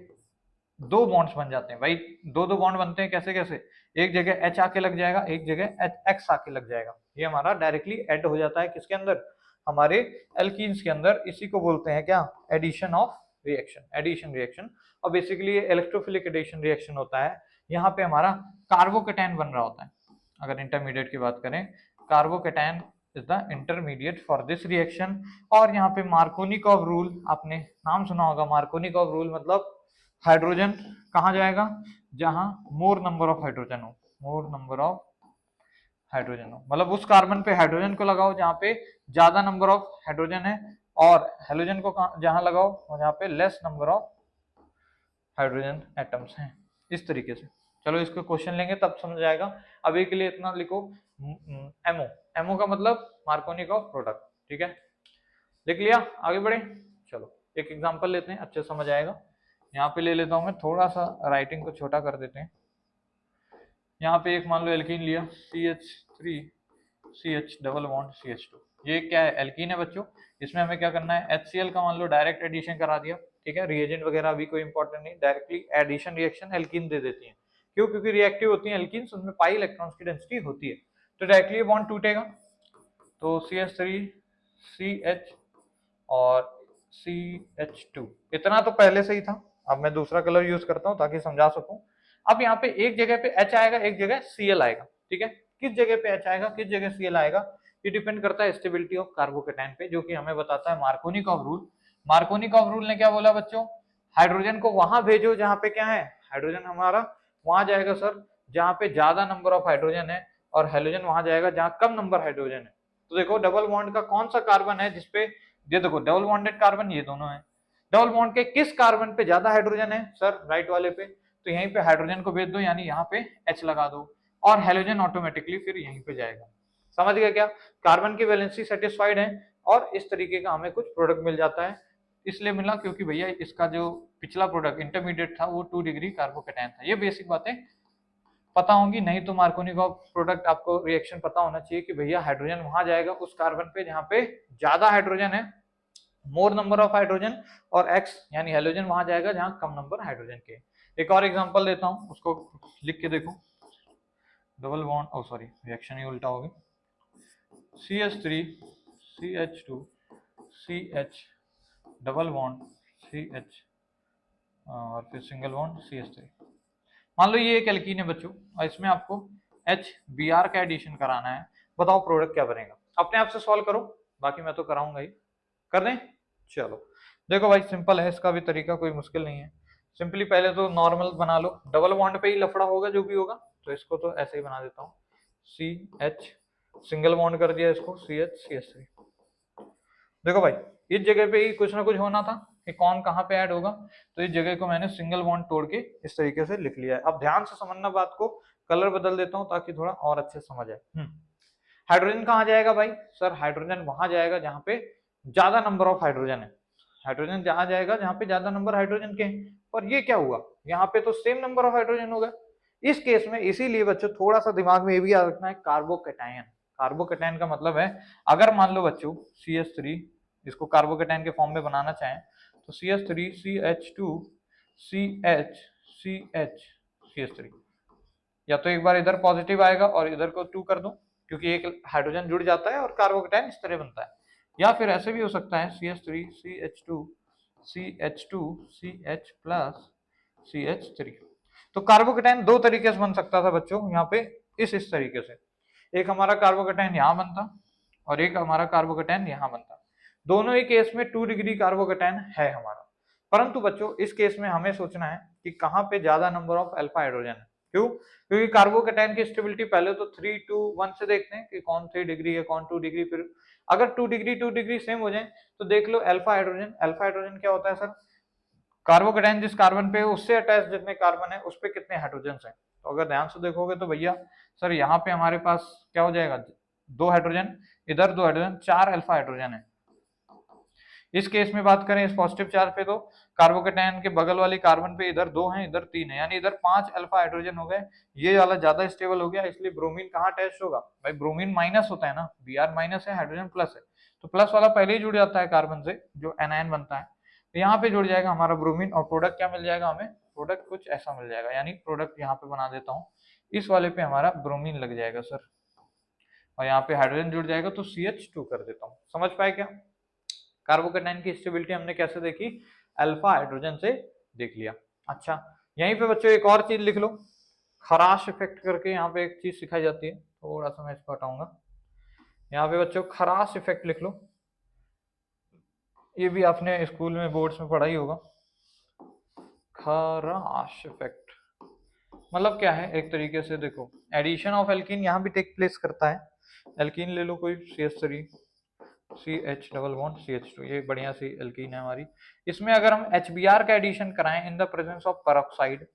दो बॉन्ड्स बन जाते हैं भाई, दो दो बॉन्ड बनते हैं कैसे कैसे, एक जगह H आके लग जाएगा, एक जगह X आके लग जाएगा, ये हमारा डायरेक्टली ऐड हो जाता है किसके अंदर, हमारे एल्कीन्स के अंदर। इसी को बोलते हैं क्या, addition of reaction, addition reaction. और बेसिकली ये इलेक्ट्रोफिलिक एडिशन रिएक्शन होता है, यहाँ पे हमारा कार्बोकेटायन बन रहा होता है। अगर इंटरमीडिएट की बात करें, carbocation is the intermediate for this reaction. और यहाँ पे मार्कोनिकॉव रूल, आपने नाम सुना होगा, मार्कोनिकॉव रूल मतलब हाइड्रोजन कहाँ जाएगा, जहां मोर नंबर ऑफ हाइड्रोजन हो, मोर नंबर ऑफ हाइड्रोजन हो, मतलब उस कार्बन पे हाइड्रोजन को लगाओ जहां पे ज्यादा नंबर ऑफ हाइड्रोजन है, और हेलोजन को जहां लगाओ जहां पे less number of hydrogen atoms हैं, इस तरीके से। चलो इसको क्वेश्चन लेंगे तब समझ आएगा, अभी के लिए इतना लिखो। एमओ, एमओ का मतलब मार्कोनिकॉव प्रोडक्ट, ठीक है, लिख लिया, आगे बढ़े। चलो एक एग्जांपल लेते हैं, अच्छे समझ आएगा। यहाँ पे ले लेता हूँ मैं, थोड़ा सा राइटिंग को छोटा कर देते हैं। यहाँ पे एक मान लो एल्कीन लिया, CH3 CH double bond CH2, ये क्या है, एल्कीन है बच्चों। इसमें हमें क्या करना है, HCl का मान लो डायरेक्ट एडिशन करा दिया, ठीक है, रिएजेंट वगैरह अभी कोई इंपॉर्टेंट नहीं, डायरेक्टली एडिशन रिएक्शन एल्कीन दे देती है। क्यों, क्योंकि रिएक्टिव होती है एल्कीन्स, उनमें पाई इलेक्ट्रॉन्स की डेंसिटी होती है, तो डायरेक्टली बॉन्ड टूटेगा। तो CH3 CH और CH2, इतना तो पहले से ही था, अब मैं दूसरा कलर यूज करता हूं ताकि समझा सकूं। अब यहाँ पे एक जगह पे H आएगा, एक जगह Cl आएगा, ठीक है, किस जगह पे H आएगा किस जगह Cl आएगा, ये डिपेंड करता है स्टेबिलिटी ऑफ कार्बोकेटायन पे, जो कि हमें बताता है मार्कोनिकॉव रूल। मार्कोनिकॉव रूल ने क्या बोला बच्चों, हाइड्रोजन को वहां भेजो जहां पे क्या है, हाइड्रोजन हमारा वहां जाएगा सर जहां पे ज्यादा नंबर ऑफ हाइड्रोजन है, और हेलोजन वहां जाएगा जहां कम नंबर हाइड्रोजन है। तो देखो डबल बॉन्ड का कौन सा कार्बन है जिसपे, ये देखो डबल बॉन्डेड कार्बन ये दोनों है, डबल बॉन्ड के किस कार्बन पे ज्यादा हाइड्रोजन है सर, राइट वाले पे, तो यहीं पे हाइड्रोजन को भेज दो, यानी यहाँ पे H लगा दो, और हेलोजन ऑटोमेटिकली फिर यहीं पे जाएगा। समझ गया क्या, कार्बन की वैलेंसी सेटिस्फाइड है, और इस तरीके का हमें कुछ प्रोडक्ट मिल जाता है। इसलिए मिला क्योंकि भैया इसका जो पिछला प्रोडक्ट इंटरमीडिएट था वो 2 डिग्री कार्बोकेटायन था। ये बेसिक बातें पता होंगी, नहीं तो मार्कोनिकॉव प्रोडक्ट आपको रिएक्शन पता होना चाहिए कि भैया हाइड्रोजन वहां जाएगा उस कार्बन पे जहां पे ज्यादा हाइड्रोजन है, मोर नंबर ऑफ हाइड्रोजन, और X यानी हेलोजन वहां जाएगा जहां कम नंबर हाइड्रोजन के। एक और एग्जांपल देता हूं, उसको लिख के देखो, डबल बॉन्ड, ओ सॉरी रिएक्शन ही उल्टा होगी, CH3 CH2 CH double bond CH और फिर सिंगल बॉन्ड CH3। मान लो ये एक एल्कीन है बच्चों, और इसमें आपको HBr का एडिशन कराना है, बताओ प्रोडक्ट क्या बनेगा, अपने आप से सॉल्व करो, बाकी मैं तो कराऊंगा ही, कर दें। चलो देखो भाई सिंपल है, इसका भी तरीका कोई मुश्किल नहीं है। सिंपली पहले तो नॉर्मल बना लो, डबल बॉन्ड पे ही लफड़ा होगा जो भी होगा, तो इसको तो ऐसे ही बना देता हूँ, CH, सिंगल बॉन्ड कर दिया इसको CH CH3। देखो भाई इस जगह पे ही कुछ ना कुछ होना था कि कौन कहाँ पे ऐड होगा, तो इस जगह को मैंने सिंगल बॉन्ड तोड़ के इस तरीके से लिख लिया है। अब ध्यान से समझना बात को, कलर बदल देता हूँ ताकि थोड़ा और अच्छे समझ आए। हाइड्रोजन कहाँ जाएगा भाई, सर हाइड्रोजन वहां जाएगा जहां पे ज्यादा नंबर ऑफ हाइड्रोजन है, हाइड्रोजन जहां जाएगा जहां पे ज्यादा नंबर हाइड्रोजन के हैं। पर ये क्या हुआ, यहाँ पे तो सेम नंबर ऑफ हाइड्रोजन होगा इस केस में, इसीलिए बच्चों थोड़ा सा दिमाग में ये भी याद रखना है, कार्बोकेटायन, कार्बोकेटायन का मतलब है, अगर मान लो बच्चों CH3 इसको कार्बोकेटायन के फॉर्म में बनाना चाहें तो CH3 CH2 CH CH CH3, या तो एक बार इधर पॉजिटिव आएगा और इधर को 2 कर दो, क्योंकि एक हाइड्रोजन जुड़ जाता है और कार्बोकेटायन इस तरह बनता है, या फिर ऐसे भी हो सकता है CH3 CH2 CH2 CH plus CH3। तो कार्बोकेटायन दो तरीके से बन सकता था बच्चों, यहाँ पे इस तरीके से, एक हमारा कार्बोकेटायन यहाँ बनता और एक हमारा कार्बोकेटायन यहाँ बनता, दोनों ही केस में 2 डिग्री कार्बोकेटायन है हमारा। परंतु बच्चों इस केस में हमें सोचना है कि कहाँ पे ज्यादा नंबर ऑफ अल्फा हाइड्रोजन है, क्यों, क्योंकि कार्बोकेटायन की स्टेबिलिटी पहले तो 3 to 1 से देखते हैं कि कौन 3 डिग्री है कौन 2 डिग्री, फिर अगर 2 डिग्री सेम हो जाए तो देख लो अल्फा हाइड्रोजन, अल्फा हाइड्रोजन क्या होता है सर, कार्बोकेटायन जिस कार्बन पे उससे अटैच जितने कार्बन है उस पे कितने हाइड्रोजन है। तो अगर ध्यान से देखोगे तो भैया सर यहाँ पे हमारे पास क्या हो जाएगा, 2 हाइड्रोजन, इधर 2 हाइड्रोजन, 4 अल्फा हाइड्रोजन है, इस केस में बात करें इस पॉजिटिव चार्ज पे तो कार्बोकेटायन के बगल वाली कार्बन पे इधर 2 हैं, इधर 3 है, यानी इधर 5 अल्फा हाइड्रोजन हो गए। ये वाला ज्यादा स्टेबल हो गया, इसलिए ब्रोमीन कहाँ अटैच होगा भाई, ब्रोमीन माइनस होता है ना, Br माइनस है, हाइड्रोजन प्लस है, तो प्लस वाला पहले ही जुड़ जाता है कार्बन से, जो एनायन बनता है, तो यहाँ पे जुड़ जाएगा हमारा ब्रोमीन, और प्रोडक्ट क्या मिल जाएगा हमें, प्रोडक्ट कुछ ऐसा मिल जाएगा, यानी प्रोडक्ट यहाँ पे बना देता हूँ, इस वाले पे हमारा ब्रोमीन लग जाएगा सर, और यहाँ पे हाइड्रोजन जुड़ जाएगा तो CH2 कर देता हूँ। समझ पाए क्या? कार्बोकेटाइन की स्टेबिलिटी हमने कैसे देखी, अल्फा हाइड्रोजन से देख लिया। अच्छा, यहीं पे बच्चों एक और चीज लिख लो, खराश इफेक्ट करके यहाँ पे एक चीज सिखाई जाती है, थोड़ा सा मैं इसको हटाऊंगा, यहाँ पे बच्चों खराश इफेक्ट लिख लो, ये भी आपने स्कूल में बोर्ड्स में पढ़ा ही होगा। खराश इफेक्ट मतलब क्या है, एक तरीके से देखो एडिशन ऑफ एल्कीन यहाँ भी टेक प्लेस करता है, एल्कीन ले लो कोई CH3 CH double bond CH2, ये बढ़िया सी एल्कीन है हमारी, इसमें अगर हम HBr का एडिशन कराएं इन the presence of peroxide,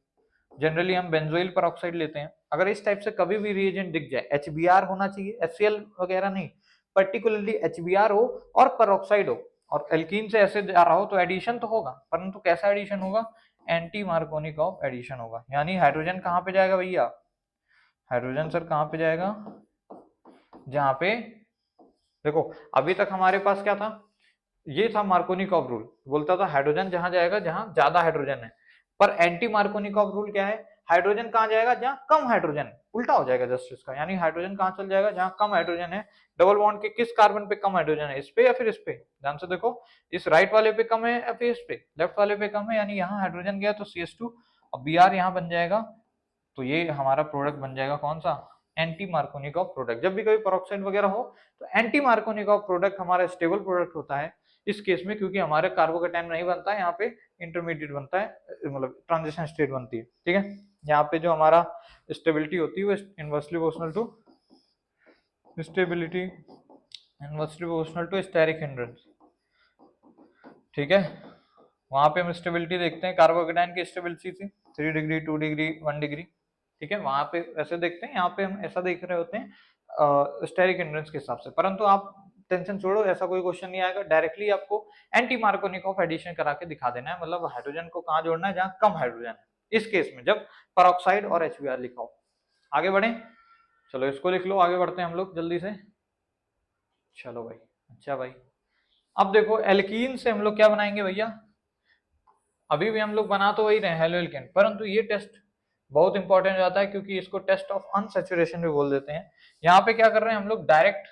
generally हम बेंजोइल पेरोक्साइड लेते हैं, अगर इस टाइप से कभी भी रिएजेंट दिख जाए, HBr होना चाहिए, HCl वगैरह नहीं, पर्टिकुलरली HBr हो और पेरोक्साइड हो और एल्कीन से ऐसे जा रहा हो तो एडिशन तो होगा, परंतु कैसा एडिशन होगा, एंटी मार्कोनिकॉफ एडिशन होगा, यानी हाइड्रोजन कहाँ पे जाएगा भैया, हाइड्रोजन सर कहाँ पे जाएगा, जहाँ पे देखो अभी तक हमारे पास क्या था, ये था मार्कोनिकॉफ रूल, बोलता था हाइड्रोजन जहां जाएगा जहां ज्यादा हाइड्रोजन है, पर एंटी मार्कोनिकॉफ रूल क्या है, हाइड्रोजन कहां जाएगा जहां कम हाइड्रोजन है, उल्टा हो जाएगा जस्ट इसका, यानी हाइड्रोजन कहां चल जाएगा जहां कम हाइड्रोजन है, डबल बॉन्ड के किस कार्बन पे कम हाइड्रोजन है, इस पे या फिर इस पे, ध्यान से देखो, इस राइट वाले पे कम है या फिर इस पे लेफ्ट वाले पे कम है, यानी यहाँ हाइड्रोजन गया तो CH2 और Br यहाँ बन जाएगा, तो ये हमारा प्रोडक्ट बन जाएगा कौन सा, एंटी मार्कोनिकॉफ प्रोडक्ट। जब भी कोई पेरोक्साइड वगैरह हो तो एंटी मार्कोनिकॉफ प्रोडक्ट हमारा स्टेबल प्रोडक्ट होता है इस केस में, क्योंकि हमारे कार्बोकेटाइन नहीं बनता है, यहाँ पे इंटरमीडिएट बनता है, मतलब ट्रांजिशन स्टेट बनती है, ठीक है, यहाँ पे जो हमारा स्टेबिलिटी होती है वो inversely proportional to stability, inversely proportional to steric hindrance, ठीक है, वहां पे हम स्टेबिलिटी देखते हैं, कार्बोकेटाइन की स्टेबिलिटी थी 3 डिग्री 2 डिग्री 1 डिग्री, ठीक है, वहां पे ऐसे देखते हैं, यहाँ पे हम ऐसा देख रहे होते हैं स्टेरिक हिंड्रेंस के हिसाब से, परंतु आप टेंशन छोड़ो, ऐसा कोई क्वेश्चन नहीं आएगा, डायरेक्टली आपको एंटी मार्कोनिकॉफ एडिशन करा के दिखा देना है, मतलब हाइड्रोजन को कहाँ जोड़ना है जहाँ कम हाइड्रोजन है, इस केस में जब पेरोक्साइड और HBr लिखा हो। आगे बढ़े, चलो इसको लिख लो, आगे बढ़ते हैं हम लोग जल्दी से, चलो भाई, अच्छा भाई, अब देखो एल्कीन से हम लोग क्या बनाएंगे भैया, अभी भी हम लोग बना तो वही रहे हेलो एल्केन, परंतु ये टेस्ट बहुत इंपॉर्टेंट हो जाता है, क्योंकि इसको टेस्ट ऑफ अनसैचुरेशन भी बोल देते हैं। यहाँ पे क्या कर रहे हैं हम लोग डायरेक्ट,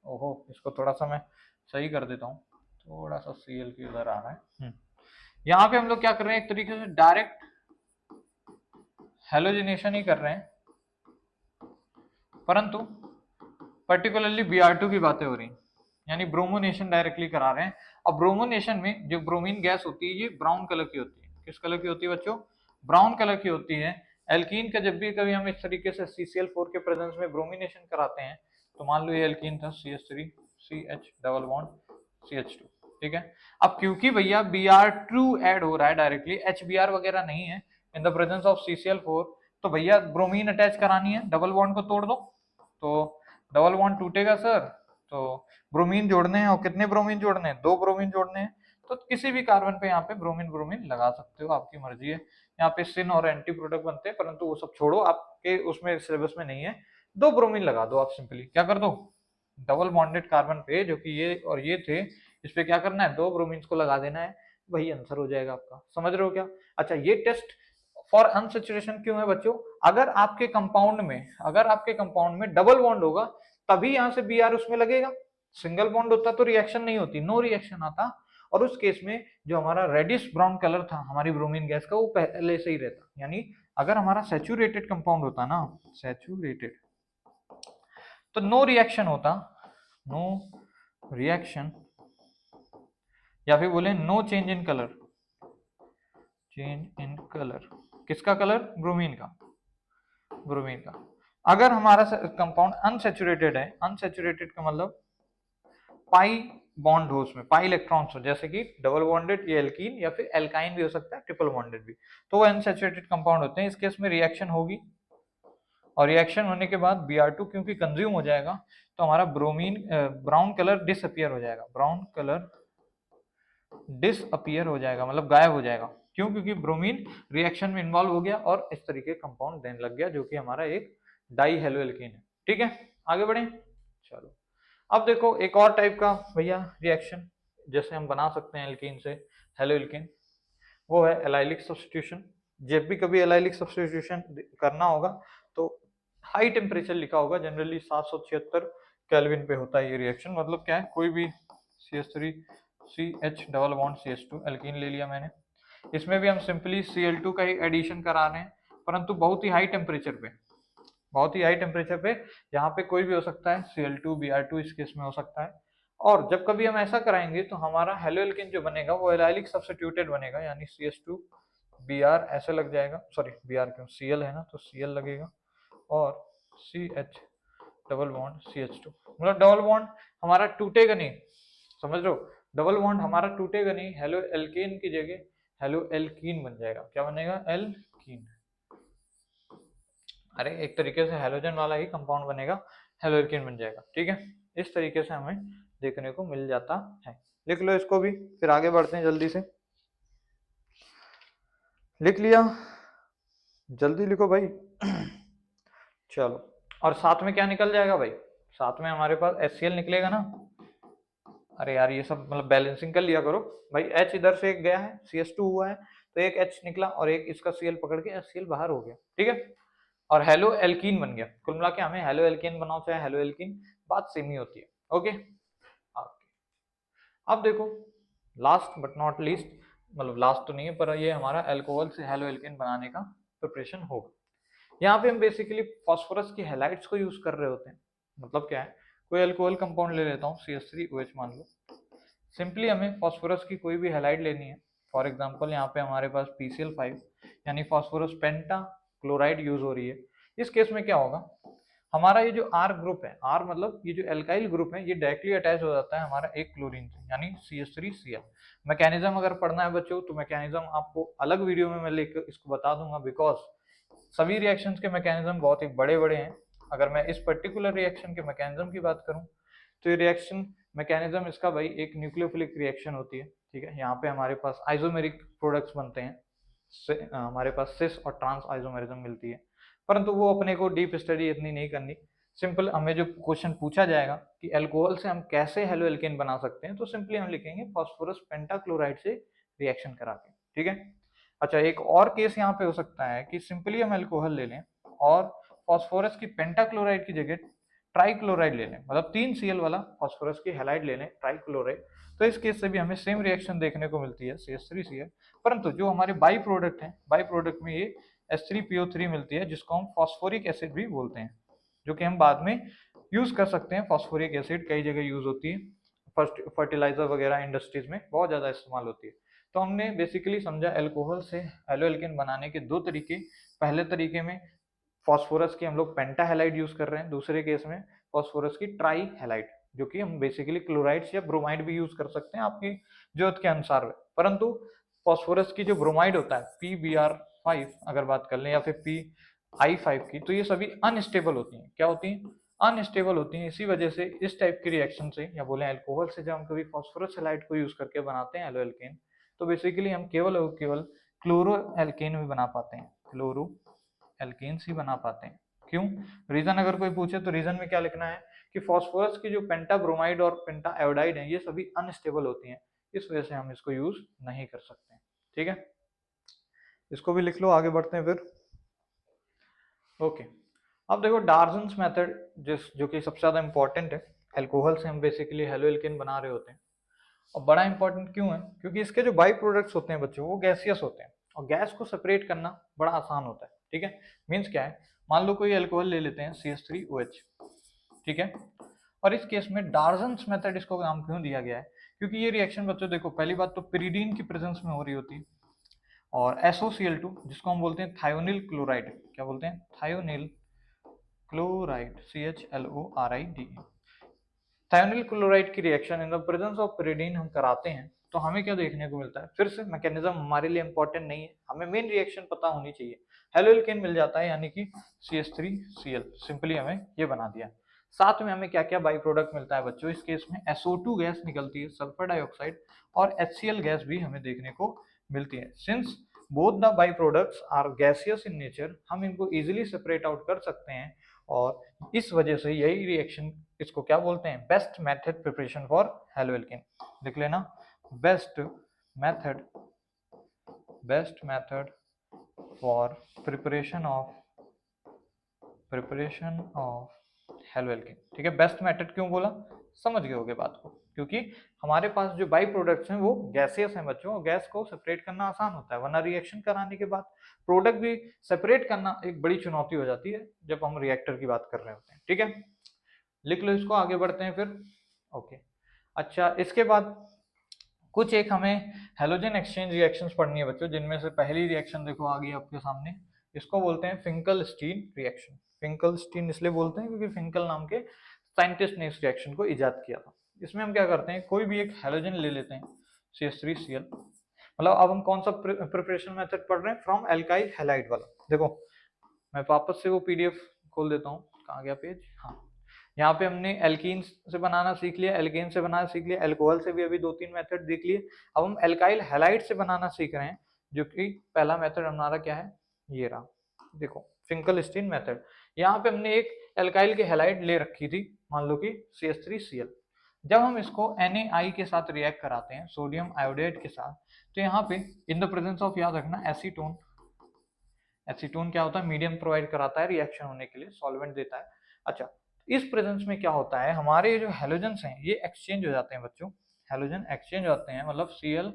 ओहो इसको थोड़ा सा मैं सही कर देता हूँ, थोड़ा सा Cl की उधर आ रहा है, यहाँ पे हम लोग क्या कर रहे हैं, एक तरीके से डायरेक्ट हेलोजिनेशन ही कर रहे हैं, परंतु पर्टिकुलरली Br2 की बातें हो रही, यानी ब्रोमोनेशन डायरेक्टली करा रहे हैं। अब ब्रोमोनेशन में जो ब्रोमीन गैस होती है ये ब्राउन कलर की होती है, किस कलर की होती है बच्चों, ब्राउन कलर की होती है। एल्कीन का जब भी कभी हम इस तरीके से CCl4 के प्रेजेंस में ब्रोमिनेशन कराते हैं, तो मान लो ये एल्कीन था CH3 CH double bond CH2, ठीक है। अब क्योंकि भैया Br2 ऐड हो रहा है डायरेक्टली, HBr वगैरह नहीं है इन द प्रेजेंस ऑफ CCl4, तो भैया ब्रोमीन अटैच करानी है, डबल बॉन्ड को तोड़ दो, तो डबल बॉन्ड टूटेगा सर, तो ब्रोमीन जोड़ने हैं, और कितने ब्रोमीन जोड़ने हैं, 2 ब्रोमीन जोड़ने हैं, तो किसी भी कार्बन पे यहाँ पे ब्रोमीन ब्रोमीन लगा सकते हो, आपकी मर्जी है। यहाँ पे सिन और एंटी प्रोडक्ट बनते हैं, परंतु वो सब छोड़ो, आपके उसमें सिलेबस में नहीं है, 2 ब्रोमीन लगा दो, आप सिंपली क्या कर दो, डबल बॉन्डेड कार्बन पे जो कि ये और ये थे, इस पे क्या करना है, 2 ब्रोमीन को लगा देना है, वही आंसर हो जाएगा आपका। समझ रहे हो क्या? अच्छा, ये टेस्ट फॉर अनसेचुरेशन क्यों है बच्चों, अगर आपके कंपाउंड में डबल बॉन्ड होगा तभी यहाँ से Br उसमें लगेगा, सिंगल बॉन्ड होता तो रिएक्शन नहीं होती, नो रिएक्शन आता, और उस केस में जो हमारा रेडिश ब्राउन कलर था हमारी ब्रोमीन गैस का वो पहले से ही रहता, यानी अगर हमारा सैचुरेटेड कंपाउंड होता ना, सैचुरेटेड, तो नो रिएक्शन होता, नो रिएक्शन, या फिर बोले no change in colour, change in colour, किसका कलर, ब्रोमीन का, ब्रोमीन का। अगर हमारा कंपाउंड अनसैचुरेटेड है, अनसैचुरेटेड का मतलब पाई बॉन्ड हो, उसमें पाई इलेक्ट्रॉन्स हो, जैसे कि डबल बॉन्डेड ये एल्कीन या फिर एल्काइन भी हो सकता है, ट्रिपल बॉन्डेड भी, तो वो अनसैचुरेटेड कंपाउंड होते हैं। इस केस में रिएक्शन होगी, और रिएक्शन होने के बाद Br2 क्योंकि कंज्यूम हो जाएगा, तो हमारा ब्रोमीन ब्राउन कलर डिसअपियर हो जाएगा, ब्राउन कलर डिसअपियर हो जाएगा, मतलब गायब हो जाएगा। क्यों? क्योंकि ब्रोमीन रिएक्शन में इन्वॉल्व हो गया और इस तरीके कंपाउंड देने लग गया, जो कि हमारा एक डाई हेलो एल्कीन है। ठीक है, आगे बढ़े। चलो अब देखो एक और टाइप का भैया रिएक्शन जैसे हम बना सकते हैं एल्कीन से हेलो एल्कीन, वो है एलाइलिक सब्स्टिट्यूशन। जब भी कभी एलाइलिक सब्स्टिट्यूशन करना होगा तो हाई टेम्परेचर लिखा होगा, जनरली 776 केल्विन पे होता है ये रिएक्शन। मतलब क्या है, कोई भी CH3 CH double bond CH2 alkene ले लिया मैंने, इसमें भी हम सिंपली Cl2 का ही एडिशन करा रहे हैं, परंतु बहुत ही हाई टेम्परेचर पे, बहुत ही हाई टेम्परेचर पे। यहाँ पे कोई भी हो सकता है, Cl2 Br2 इस केस में हो सकता है। और जब कभी हम ऐसा कराएंगे तो हमारा हेलो एल्कीन जो बनेगा वो एलाइलिक सब्स्टिट्यूटेड बनेगा, यानी CH2 Br ऐसे लग जाएगा, सॉरी Br क्यों, Cl है ना तो Cl लगेगा और CH डबल बॉन्ड CH2, मतलब डबल बॉन्ड हमारा टूटेगा नहीं, समझ लो, डबल बॉन्ड हमारा टूटेगा नहीं, हेलो एल्केन की जगह हेलो एल्कीन बन जाएगा। क्या बनेगा? एल्कीन। अरे एक तरीके से हेलोजन वाला ही कंपाउंड बनेगा, हेलो एल्कीन बन जाएगा। ठीक है, इस तरीके से हमें देखने को मिल जाता है। लिख लो इसको भी, फिर आगे बढ़ते हैं जल्दी से। लिख लिया? जल्दी लिखो भाई। चलो, और साथ में क्या निकल जाएगा भाई? साथ में हमारे पास HCl निकलेगा ना। अरे यार ये सब मतलब बैलेंसिंग कर लिया करो भाई। H इधर से एक गया है, CH2 हुआ है तो एक H निकला और एक इसका Cl पकड़ के HCl बाहर हो गया। ठीक है, और हेलो एल्कीन बन गया। कुल मिला के हमें हेलो एल्कीन बनाओ चाहे हेलो एल्कीन, बात सेम ही होती है। ओके, अब देखो लास्ट बट नॉट लीस्ट, मतलब लास्ट तो नहीं है पर ये हमारा अल्कोहल से हेलो एल्कीन बनाने का प्रिपरेशन होगा। यहाँ पे हम बेसिकली फास्फोरस की हैलाइड्स को यूज कर रहे होते हैं। मतलब क्या है, कोई अल्कोहल कंपाउंड ले लेता हूँ CH3OH मान लो, सिंपली हमें फास्फोरस की कोई भी हैलाइड लेनी है। फॉर एग्जांपल यहाँ पे हमारे पास PCl5 यानी फास्फोरस पेंटा क्लोराइड यूज हो रही है। इस केस में क्या होगा, हमारा ये जो R ग्रुप है, R मतलब ये जो एल्काइल ग्रुप है, ये डायरेक्टली अटैच हो जाता है हमारा एक क्लोरीन से, यानी CH3Cl। मैकेनिज्म अगर पढ़ना है बच्चों तो मैकेनिज्म आपको अलग वीडियो में मैं लेकर इसको बता दूंगा, बिकॉज सभी रिएक्शंस के मैकेनिज्म बहुत ही बड़े बड़े हैं। अगर मैं इस पर्टिकुलर रिएक्शन के मैकेनिज्म की बात करूं तो ये रिएक्शन मैकेनिज्म इसका भाई एक न्यूक्लियोफिलिक रिएक्शन होती है। ठीक है, यहाँ पे हमारे पास आइसोमेरिक प्रोडक्ट्स बनते हैं, हमारे पास सिस और ट्रांस आइसोमेरिज्म मिलती है, परंतु वो अपने को डीप स्टडी इतनी नहीं करनी। सिंपल हमें जो क्वेश्चन पूछा जाएगा कि अल्कोहल से हम कैसे हेलो एल्केन बना सकते हैं, तो सिंपली हम लिखेंगे फास्फोरस पेंटाक्लोराइड से रिएक्शन करा के। ठीक है, अच्छा एक और केस यहाँ पे हो सकता है कि सिंपली हम अल्कोहल ले लें और फास्फोरस की पेंटाक्लोराइड की जगह ट्राइक्लोराइड ले लें, मतलब 3Cl वाला फास्फोरस की हैलाइड ले लें ट्राइक्लोराइड, तो इस केस से भी हमें सेम रिएक्शन देखने को मिलती है CH3Cl, परंतु जो हमारे बाई प्रोडक्ट हैं, बाई प्रोडक्ट में ये H3PO3 मिलती है, जिसको हम फास्फोरिक एसिड भी बोलते हैं, जो कि हम बाद में यूज कर सकते हैं। फास्फोरिक एसिड कई जगह यूज होती है, फर्टिलाइजर वगैरह इंडस्ट्रीज में बहुत ज्यादा इस्तेमाल होती है। तो हमने बेसिकली समझा अल्कोहल से हेलो एल्केन बनाने के दो तरीके। पहले तरीके में फास्फोरस की हम लोग पेंटा हैलाइड यूज कर रहे हैं, दूसरे केस में फास्फोरस की ट्राई हैलाइड, जो कि हम बेसिकली क्लोराइड्स या ब्रोमाइड भी यूज कर सकते हैं आपकी जरूरत के अनुसार। परंतु फास्फोरस की जो ब्रोमाइड होता है PBr5 अगर बात कर लें या फिर PI5 की, तो ये सभी अनस्टेबल होती हैं। क्या होती हैं? अनस्टेबल होती हैं। इसी वजह से इस टाइप की रिएक्शन से या बोले अल्कोहल से जब हम कभी फास्फोरस हैलाइड को यूज करके बनाते हैं हेलो एल्केन, तो बेसिकली हम केवल और केवल क्लोरो एल्केन भी बना पाते हैं, क्लोरो एल्केन्स ही बना पाते हैं। क्यों? रीजन अगर कोई पूछे तो रीजन में क्या लिखना है कि फास्फोरस की जो पेंटा ब्रोमाइड और पेंटा आयोडाइड है, ये सभी अनस्टेबल होती हैं, इस वजह से हम इसको यूज नहीं कर सकते। ठीक है, इसको भी लिख लो, आगे बढ़ते हैं फिर। ओके, अब देखो डार्जन्स मेथड जो कि सबसे ज्यादा इंपॉर्टेंट है। अल्कोहल से हम बेसिकली हेलो एल्केन बना रहे होते हैं, और बड़ा इंपॉर्टेंट क्यों है? क्योंकि इसके जो बाई प्रोडक्ट्स होते हैं बच्चों, वो गैसियस होते हैं, और गैस को सेपरेट करना बड़ा आसान होता है। ठीक है, मीन्स क्या है, मान लो कोई अल्कोहल ले लेते हैं CH3OH, ठीक है, और इस केस में डार्जन्स मेथड इसको नाम क्यों दिया गया है? क्योंकि ये रिएक्शन बच्चों देखो, पहली बात तो पिरीडीन की प्रेजेंस में हो रही होती है, और SOCl2 जिसको हम बोलते हैं थायोनिल क्लोराइड, क्या बोलते हैं? Thionyl chloride, CHLORIDE, thionyl chloride की reaction in the presence of pyridine हम कराते हैं, तो हमें क्या देखने को मिलता है? फिर से मैकेनिज्म हमारे लिए इंपॉर्टेंट नहीं है, हमें मेन रिएक्शन पता होनी चाहिए। हेलो एल्केन मिल जाता है, यानी कि CH3Cl, सिंपली हमें ये बना दिया। साथ में हमें क्या क्या बाई प्रोडक्ट मिलता है बच्चों, इस केस में SO2 गैस निकलती है, सल्फर डाइऑक्साइड, और HCl गैस भी हमें देखने को मिलती है। Since both the by products are gaseous in nature, हम इनको इजीली सेपरेट आउट कर सकते हैं, और इस वजह से यही रिएक्शन, इसको क्या बोलते हैं, best method preparation for haloalkane. लिख लेना, best method for preparation of haloalkane. ठीक है, बेस्ट मेथड क्यों बोला, समझ गए होगे बात को, क्योंकि हमारे पास जो बाई प्रोडक्ट्स हैं वो गैसियस हैं बच्चों, गैस को सेपरेट करना आसान होता है, वरना रिएक्शन कराने के बाद प्रोडक्ट भी सेपरेट करना एक बड़ी चुनौती हो जाती है जब हम रिएक्टर की बात कर रहे होते हैं। ठीक है, लिख लो इसको, आगे बढ़ते हैं फिर। ओके, अच्छा, इसके बाद कुछ एक हमें हेलोजन एक्सचेंज रिएक्शंस पढ़नी है बच्चों, जिनमें से पहली रिएक्शन देखो आ गई आपके सामने, इसको बोलते हैं फिंकल-स्टीन रिएक्शन। फिंकल-स्टीन इसलिए बोलते हैं क्योंकि फिंकल नाम के साइंटिस्ट ने इस रिएक्शन को इजाद किया था। इसमें हम क्या करते हैं, कोई भी एक हेलोजन ले लेते हैं, CH3Cl, मतलब अब हम कौन सा प्रिपरेशन मेथड पढ़ रहे हैं, फ्रॉम एल्काइल हैलाइड वाला। देखो मैं वापस से वो PDF खोल देता हूँ, कहाँ गया पेज, हाँ, यहाँ पे हमने एल्कीन से बनाना सीख लिया, एल्केन से बनाना सीख लिया, एल्कोहल से भी अभी 2-3 मेथड देख लिए। अब हम एल्काइल हैलाइड से बनाना सीख रहे हैं, जो कि पहला मेथड हमारा क्या है, ये रहा, देखो फिंकल-स्टीन मेथड। यहाँ पे हमने एक एल्काइल की हैलाइड ले रखी थी, मान लो कि CH3Cl। जब हम इसको NaI के साथ रिएक्ट कराते हैं, सोडियम आयोडाइड के साथ, तो यहाँ पे इन द प्रेजेंस ऑफ, याद रखना, एसीटोन। एसीटोन क्या होता है, मीडियम प्रोवाइड कराता है रिएक्शन होने के लिए, सॉल्वेंट देता है। अच्छा, इस प्रेजेंस में क्या होता है, हमारे जो हेलोजेंस हैं ये एक्सचेंज हो जाते हैं बच्चों, हेलोजन एक्सचेंज होते हैं, मतलब Cl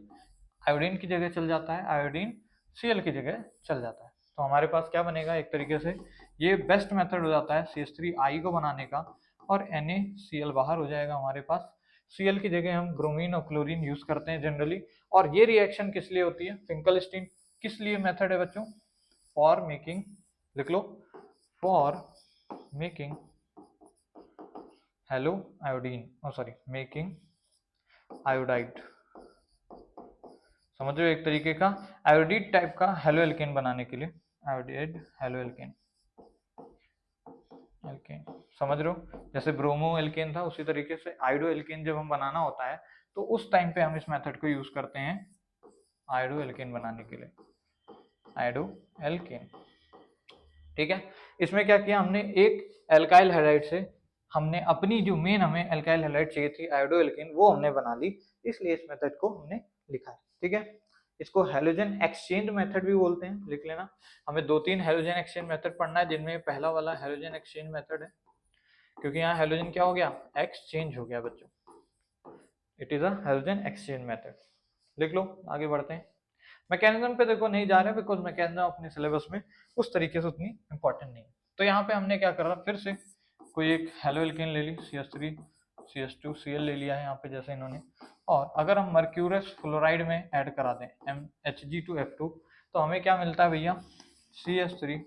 आयोडीन की जगह चल जाता है, आयोडीन Cl की जगह चल जाता है। तो हमारे पास क्या बनेगा, एक तरीके से ये बेस्ट मेथड हो जाता है CH3I को बनाने का, और NaCl बाहर हो जाएगा हमारे पास। Cl की जगह हम ब्रोमीन और क्लोरीन यूज करते हैं जनरली। और ये रिएक्शन किस लिए होती है, फिंकल-स्टीन किस लिए मेथड है बच्चों, फॉर मेकिंग, लिख लो, for making halo iodine, sorry, making iodide, समझ रहे हो, एक तरीके का आयोडीड टाइप का हेलो एल्केन बनाने के लिए, आयोडाइड हेलो एल्केन, एल्केन समझ रहे हो, जैसे ब्रोमो एल्केन था उसी तरीके से आयोडो एल्केन जब हम बनाना होता है तो उस टाइम पे हम इस मेथड को यूज करते हैं आयोडो एल्केन बनाने के लिए, आयोडो एल्केन। ठीक है, इसमें क्या किया हमने, एक एल्काइल हैलाइड से हमने अपनी जो मेन हमें एल्काइल हैलाइड चाहिए थी आयोडो एल्केन, वो हमने बना ली, इसलिए इस मेथड को हमने लिखा है। ठीक है, इसको हेलोजन एक्सचेंज मेथड भी बोलते हैं, लिख लेना। हमें 2-3 हेलोजन एक्सचेंज मेथड पढ़ना है, जिनमें पहला वाला हेलोजन एक्सचेंज मेथड है, क्योंकि यहाँ हेलोजन क्या हो गया, एक्सचेंज हो गया बच्चों, it is a halogen exchange method. लिख लो, आगे बढ़ते हैं। मैकेनिज्म पे देखो नहीं जा रहे, बिकॉज मैकेनिज्म अपने सिलेबस में उस तरीके से उतनी इंपॉर्टेंट नहीं है। तो यहाँ पे हमने क्या करा, फिर से कोई एक हेलो एल्केन ले ली, CH3 CH2Cl ले लिया है यहाँ पे जैसे इन्होंने, और अगर हम मर्क्यूरस फ्लोराइड में ऐड करा दें Hg2F2, तो हमें क्या मिलता है भैया, CH3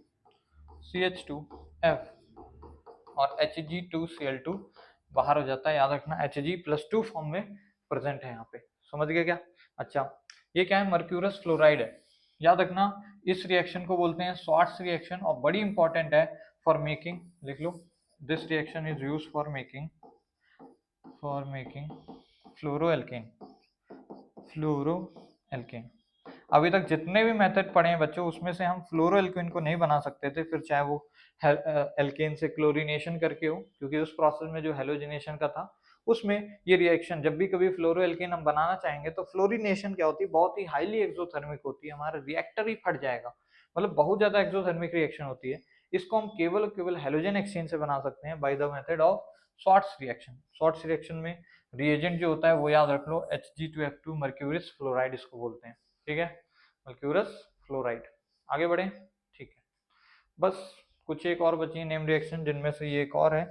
CH2F और Hg2Cl2 बाहर हो जाता है, याद रखना Hg+2 फॉर्म में प्रेजेंट है यहाँ पे, समझ गए क्या। अच्छा, ये क्या है, मर्क्यूरस फ्लोराइड है, याद रखना इस रिएक्शन को बोलते हैं स्वार्ट्स रिएक्शन, और बड़ी इंपॉर्टेंट है फॉर मेकिंग, लिख लो, this reaction is used for making fluoroalkane, fluoroalkane. अभी तक जितने भी मेथड पढ़े हैं बच्चों, उसमें से हम फ्लोरोएल्केन को नहीं बना सकते थे, फिर चाहे वो एल्केन से क्लोरीनेशन करके हो, क्योंकि उस प्रोसेस में जो हेलोजिनेशन का था उसमें ये रिएक्शन, जब भी कभी फ्लोरोएल्केन हम बनाना चाहेंगे तो फ्लोरीनेशन क्या होती है, बहुत ही हाईली एक्सोथर्मिक होती है, हमारा रिएक्टर ही फट जाएगा, मतलब बहुत ज्यादा एक्सोथर्मिक रिएक्शन होती है। इसको हम केवल हेलोजन एक्सचेंज से बना सकते हैं by the method of shorts reaction. Shorts reaction में रिएजेंट जो होता है वो याद रख लो, Hg2F2 मर्क्यूरिस फ्लोराइड इसको बोलते हैं। ठीक है, मर्क्यूरस फ्लोराइड। आगे बढ़े, ठीक है, बस कुछ एक और बची नेम रिएक्शन, जिनमें से ये एक और है,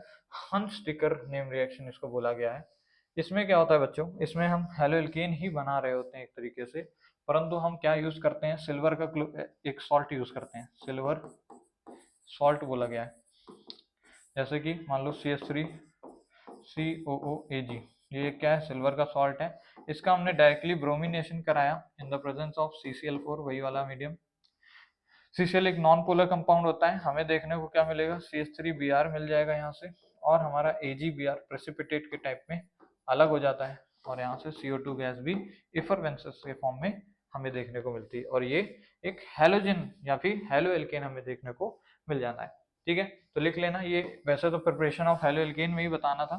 हंस-टिकर नेम रिएक्शन इसको बोला गया है। इसमें क्या होता है बच्चों, इसमें हम हेलो एल्केन ही बना रहे होते हैं एक तरीके से, परंतु हम क्या यूज करते हैं, सिल्वर का एक सॉल्ट यूज करते हैं, सिल्वर सॉल्ट बोला गया है, जैसे कि मान लो CH3COOAg, ये क्या है, सिल्वर का सॉल्ट है, इसका हमने डायरेक्टली ब्रोमिनेशन कराया इन द प्रेजेंस ऑफ CCl4, वही वाला मीडियम, CCl एक नॉन पोलर कंपाउंड होता है, हमें देखने को क्या मिलेगा, CH3Br मिल जाएगा यहाँ से, और हमारा AgBr प्रेसिपिटेट के टाइप में अलग हो जाता है, और यहाँ से CO2 गैस भी इफरवेंसेस के फॉर्म में हमें देखने को मिलती है, और ये एक हैलोजन या फिर हेलो एल्केन हमें देखने को मिल जाता है। ठीक है, तो लिख लेना, ये वैसे तो प्रिपरेशन ऑफ हेलो एल्केन में ही बताना था,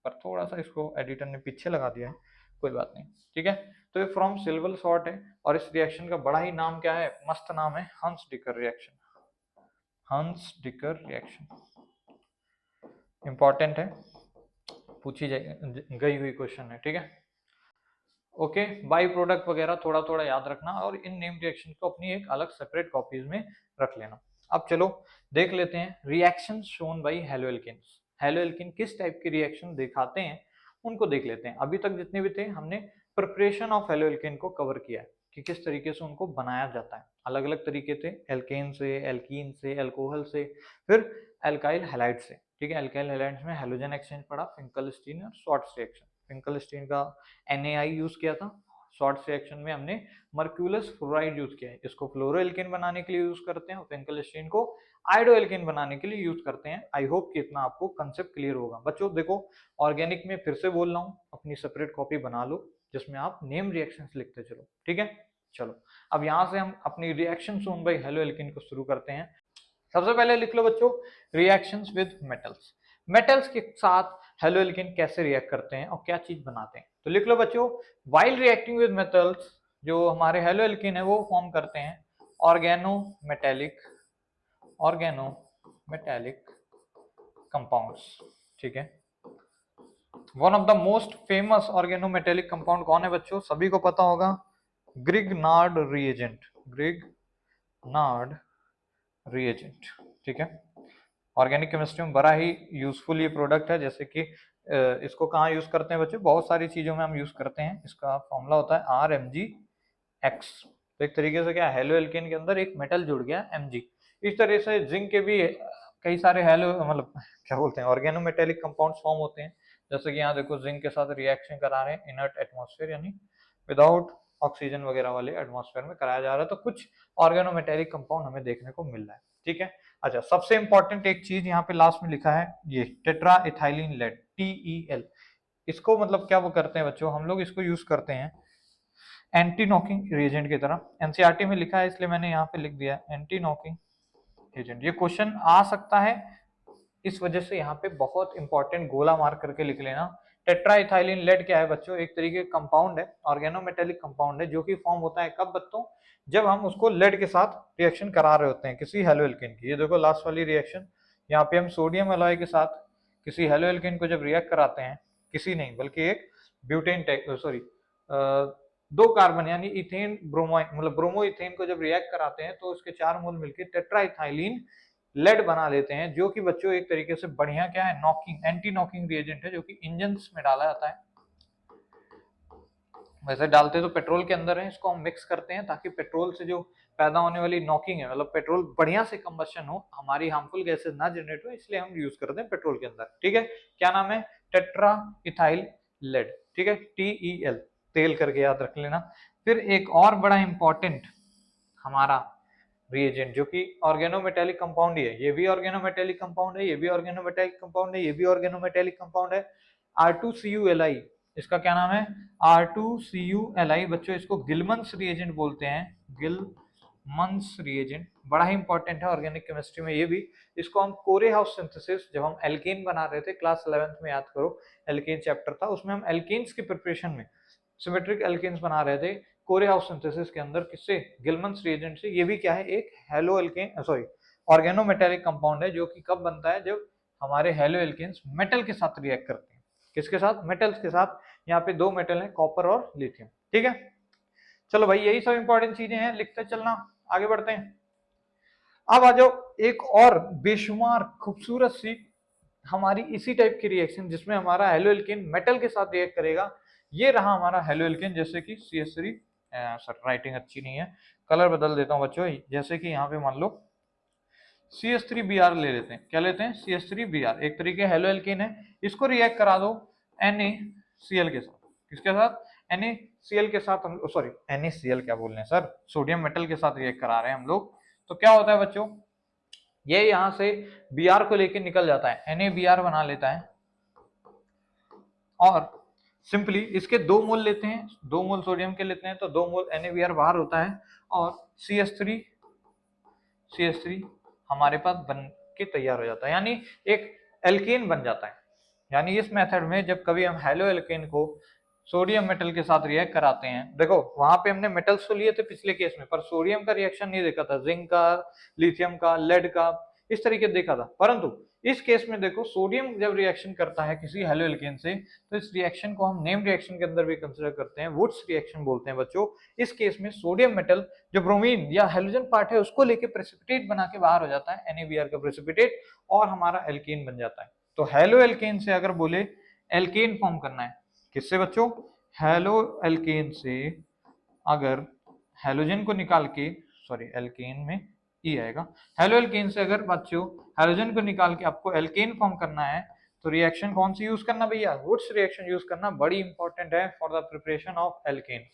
पर थोड़ा सा इसको एडिटर ने पीछे लगा दिया है, कोई बात नहीं। ठीक है, तो ये फ्रॉम सिल्वर सॉर्ट है, और इस रिएक्शन का बड़ा ही नाम क्या है, मस्त नाम है, हंस डिकर रिएक्शन। हंस डिकर रिएक्शन इंपॉर्टेंट है, पूछी गई हुई क्वेश्चन है। ठीक है, ओके, बाई प्रोडक्ट वगैरह थोड़ा थोड़ा याद रखना, और इन नेम रिएक्शन को अपनी एक अलग सेपरेट कॉपीज में रख लेना। अब चलो देख लेते हैं reaction shown by haloalkanes. Haloalkane किस टाइप की रिएक्शन दिखाते हैं उनको देख लेते हैं। अभी तक जितने भी थे हमने प्रिपरेशन ऑफ हेलो एल्केन को कवर किया है कि किस तरीके से उनको बनाया जाता है। अलग अलग तरीके थे, एल्केन से, एल्कीन से, एल्कोहल से, फिर एल्काइल हैलाइड से। ठीक है, एल्काइल हैलाइड्स में हेलोजन एक्सचेंज पड़ा, फिंकलस्टीन और शॉर्ट्स रिएक्शन। फिंकलस्टीन का NaI यूज किया था, शॉर्ट्स रिएक्शन में हमने मर्क्यूलस फ्लोराइड यूज किया है, इसको फ्लोरोएल्केन बनाने के लिए यूज करते हैं, और फिंकलस्टीन को आयोडोएल्केन बनाने के लिए यूज करते हैं। आई होप कि इतना आपको कंसेप्ट क्लियर होगा। बच्चों देखो, ऑर्गेनिक में फिर से बोल रहा हूँ, अपनी सेपरेट कॉपी बना लो जिसमें आप नेम रिएक्शंस लिखते चलो। ठीक है, चलो अब यहाँ से हम अपनी reaction shown by halo alkane को शुरू करते हैं। सबसे पहले लिख लो बच्चों, रिएक्शंस विद मेटल्स। मेटल्स के साथ हेलो एल्केन कैसे रिएक्ट करते हैं और क्या चीज बनाते हैं, तो लिख लो बच्चों, व्हाइल रिएक्टिंग विद मेटल्स, जो हमारे हेलो एल्केन है वो फॉर्म करते हैं ऑर्गेनोमेटेलिक कंपाउंड्स। ठीक है, one of the most famous organometallic compound कौन है बच्चों, सभी को पता होगा, ग्रिग्नार्ड रिएजेंट। Grignard reagent. ठीक है, ऑर्गेनिक केमिस्ट्री में बड़ा ही यूजफुल ये प्रोडक्ट है। जैसे कि इसको कहाँ यूज करते हैं बच्चों, बहुत सारी चीजों में हम यूज करते हैं। इसका फॉर्मूला होता है RMgX। तो एक तरीके से क्या, हेलो एल्केन के अंदर एक मेटल जुड़ गया Mg। इस तरह से जिंक के भी कई सारे हेलो मतलब क्या बोलते हैं ऑर्गेनोमेटेलिक कंपाउंड्स फॉर्म होते हैं। जैसे कि यहाँ देखो, जिंक के साथ रिएक्शन करा रहे हैं इनर्ट एटमॉस्फेयर, यानी विदाउट ऑक्सीजन वगैरह वाले एटमॉस्फेयर में कराया जा रहा है, तो कुछ ऑर्गेनोमेटेलिक कंपाउंड हमें देखने को मिल रहा है। ठीक है, अच्छा सबसे इंपॉर्टेंट एक चीज यहाँ पे लास्ट में लिखा है, ये टेट्रा इथाइलिन लेड, TEL। इसको मतलब क्या वो करते हैं बच्चों, हम लोग इसको यूज करते हैं एंटी नॉकिंग रिएजेंट की तरह। NCERT में लिखा है इसलिए मैंने यहाँ पे लिख दिया एंटी नॉकिंग एजेंट। ये क्वेश्चन आ सकता है, इस वजह से यहाँ पे बहुत इंपॉर्टेंट गोला मार्क करके लिख लेना। टेट्राइथाइलिन लेड क्या है बच्चों, एक तरीके का कंपाउंड है, ऑर्गेनोमेटेलिक कंपाउंड है, जो कि फॉर्म होता है कब बच्चों, जब हम उसको लेड के साथ रिएक्शन करा रहे होते हैं किसी हेलो एल्केन की। ये देखो लास्ट वाली रिएक्शन, यहाँ पे हम सोडियम एलॉय के साथ किसी हेलो एल्केन को जब रिएक्ट कराते हैं, किसी नहीं बल्कि एक ब्यूटेन सॉरी दो कार्बन यानी इथेन ब्रोमाइन मतलब ब्रोमो इथेन को जब रिएक्ट कराते हैं तो उसके 4 मोल मिलकर टेट्राइथाइलिन लेड बना लेते हैं, जो कि बच्चों एक तरीके से बढ़िया क्या है, नॉकिंग एंटी नॉकिंग रिएजेंट है, जो कि इंजन में डाला जाता है। वैसे डालते तो पेट्रोल के अंदर है, इसको हम मिक्स करते हैं ताकि पेट्रोल से जो पैदा होने वाली नॉकिंग है, मतलब पेट्रोल बढ़िया से कंबशन हो, हमारी हार्मफुल गैसेस ना जनरेट हो, इसलिए हम यूज करते हैं पेट्रोल के अंदर। ठीक है, क्या नाम है, टेट्रा इथाइल लेड। ठीक है, TEL, तेल करके याद रख लेना। फिर एक और बड़ा इंपॉर्टेंट हमारा रिएजेंट जो कि ऑर्गेनोमेटेलिक कंपाउंड ही है, ये भी ऑर्गेनोमेटेलिक कंपाउंड है, ये भी ऑर्गेनोमेटेलिक कंपाउंड है, ये भी ऑर्गेनोमेटेलिक कंपाउंड है, R2CuLi। इसका क्या नाम है, R2CuLi। बच्चों इसको गिलमंस रिएजेंट बोलते हैं, गिलमंस रिएजेंट, बड़ा ही इंपॉर्टेंट है ऑर्गेनिक केमिस्ट्री में ये भी। इसको हम कोरे हाउस सिंथेसिस, जब हम एल्केन बना रहे थे क्लास 11th में, याद करो एल्केन चैप्टर था, उसमें हम एल्केन्स की प्रिपरेशन में सिमेट्रिक एल्केन्स बना रहे थे कोरे हाउस सिंथेसिस के अंदर, किससे, गिलमंस रिएजेंट से। ये भी क्या है, एक halo alkane sorry organometallic compound है, जो कि कब बनता है, जब हमारे हेलो एल्केन्स मेटल के साथ रिएक्ट करते हैं। किसके साथ, मेटल्स के साथ। यहाँ पे 2 मेटल हैं, कॉपर और लिथियम। ठीक है, चलो भाई यही सब इंपॉर्टेंट चीजें हैं, लिखते चलना, आगे बढ़ते हैं। अब आ जाओ एक और बेशुमार खूबसूरत सी हमारी इसी टाइप की रिएक्शन, जिसमें हमारा हेलो एल्केन मेटल के साथ रिएक्ट करेगा। ये रहा हमारा हेलो एल्केन, जैसे कि CH3, सर राइटिंग अच्छी नहीं है, कलर बदल देता हूँ बच्चों। जैसे कि यहाँ पे मान लो CH3Br ले लेते हैं, क्या लेते हैं, CH3Br, एक तरीके हेलो एल्केन है, इसको रिएक्ट करा दो NaCl के साथ। किसके साथ, NaCl के साथ। हम सॉरी NaCl क्या बोल रहे हैं सर, सोडियम मेटल के साथ रिएक्ट करा रहे हैं हम लोग, तो क्या होता है बच्चों, ये यहाँ से Br को लेके निकल जाता है, NaBr बना लेता है और सिंपली इसके 2 मोल लेते हैं, 2 मोल सोडियम के लेते हैं तो 2 मोल NaBr बाहर होता है और CH3 हमारे पास बन के तैयार हो जाता है, यानी एक एल्केन बन जाता है। यानी इस मेथड में जब कभी हम हेलो एल्केन को सोडियम मेटल के साथ रिएक्ट कराते हैं, देखो वहां पे हमने मेटल्स तो लिए थे पिछले केस में, पर सोडियम का रिएक्शन नहीं देखा था, जिंक का, लिथियम का, लेड का, इस तरीके देखा था। परंतु इस केस में देखो सोडियम जब रिएक्शन करता है किसी हेलो एल्केन से, तो इस रिएक्शन को हम नेम रिएक्शन के अंदर भी कंसिडर करते हैं, वुड्स रिएक्शन बोलते हैं बच्चों। इस केस में सोडियम मेटल जो ब्रोमीन या हेलोजन पार्ट है उसको लेके प्रेसिपिटेट बना के बाहर हो जाता है, NaBr का प्रेसिपिटेट, और हमारा एल्केन बन जाता है। तो हेलो एल्केन से अगर बोले एल्केन फॉर्म करना है, किससे बच्चों, हेलो एल्केन से अगर हेलोजन को निकाल के, सॉरी एल्केन में ई आएगा, हेलो एल्केन से अगर बच्चों हेलोजन को निकाल के आपको एल्केन फॉर्म करना है, तो रिएक्शन कौन सी यूज करना भैया, वुड्स रिएक्शन यूज करना बड़ी इंपॉर्टेंट है for the preparation of alkene.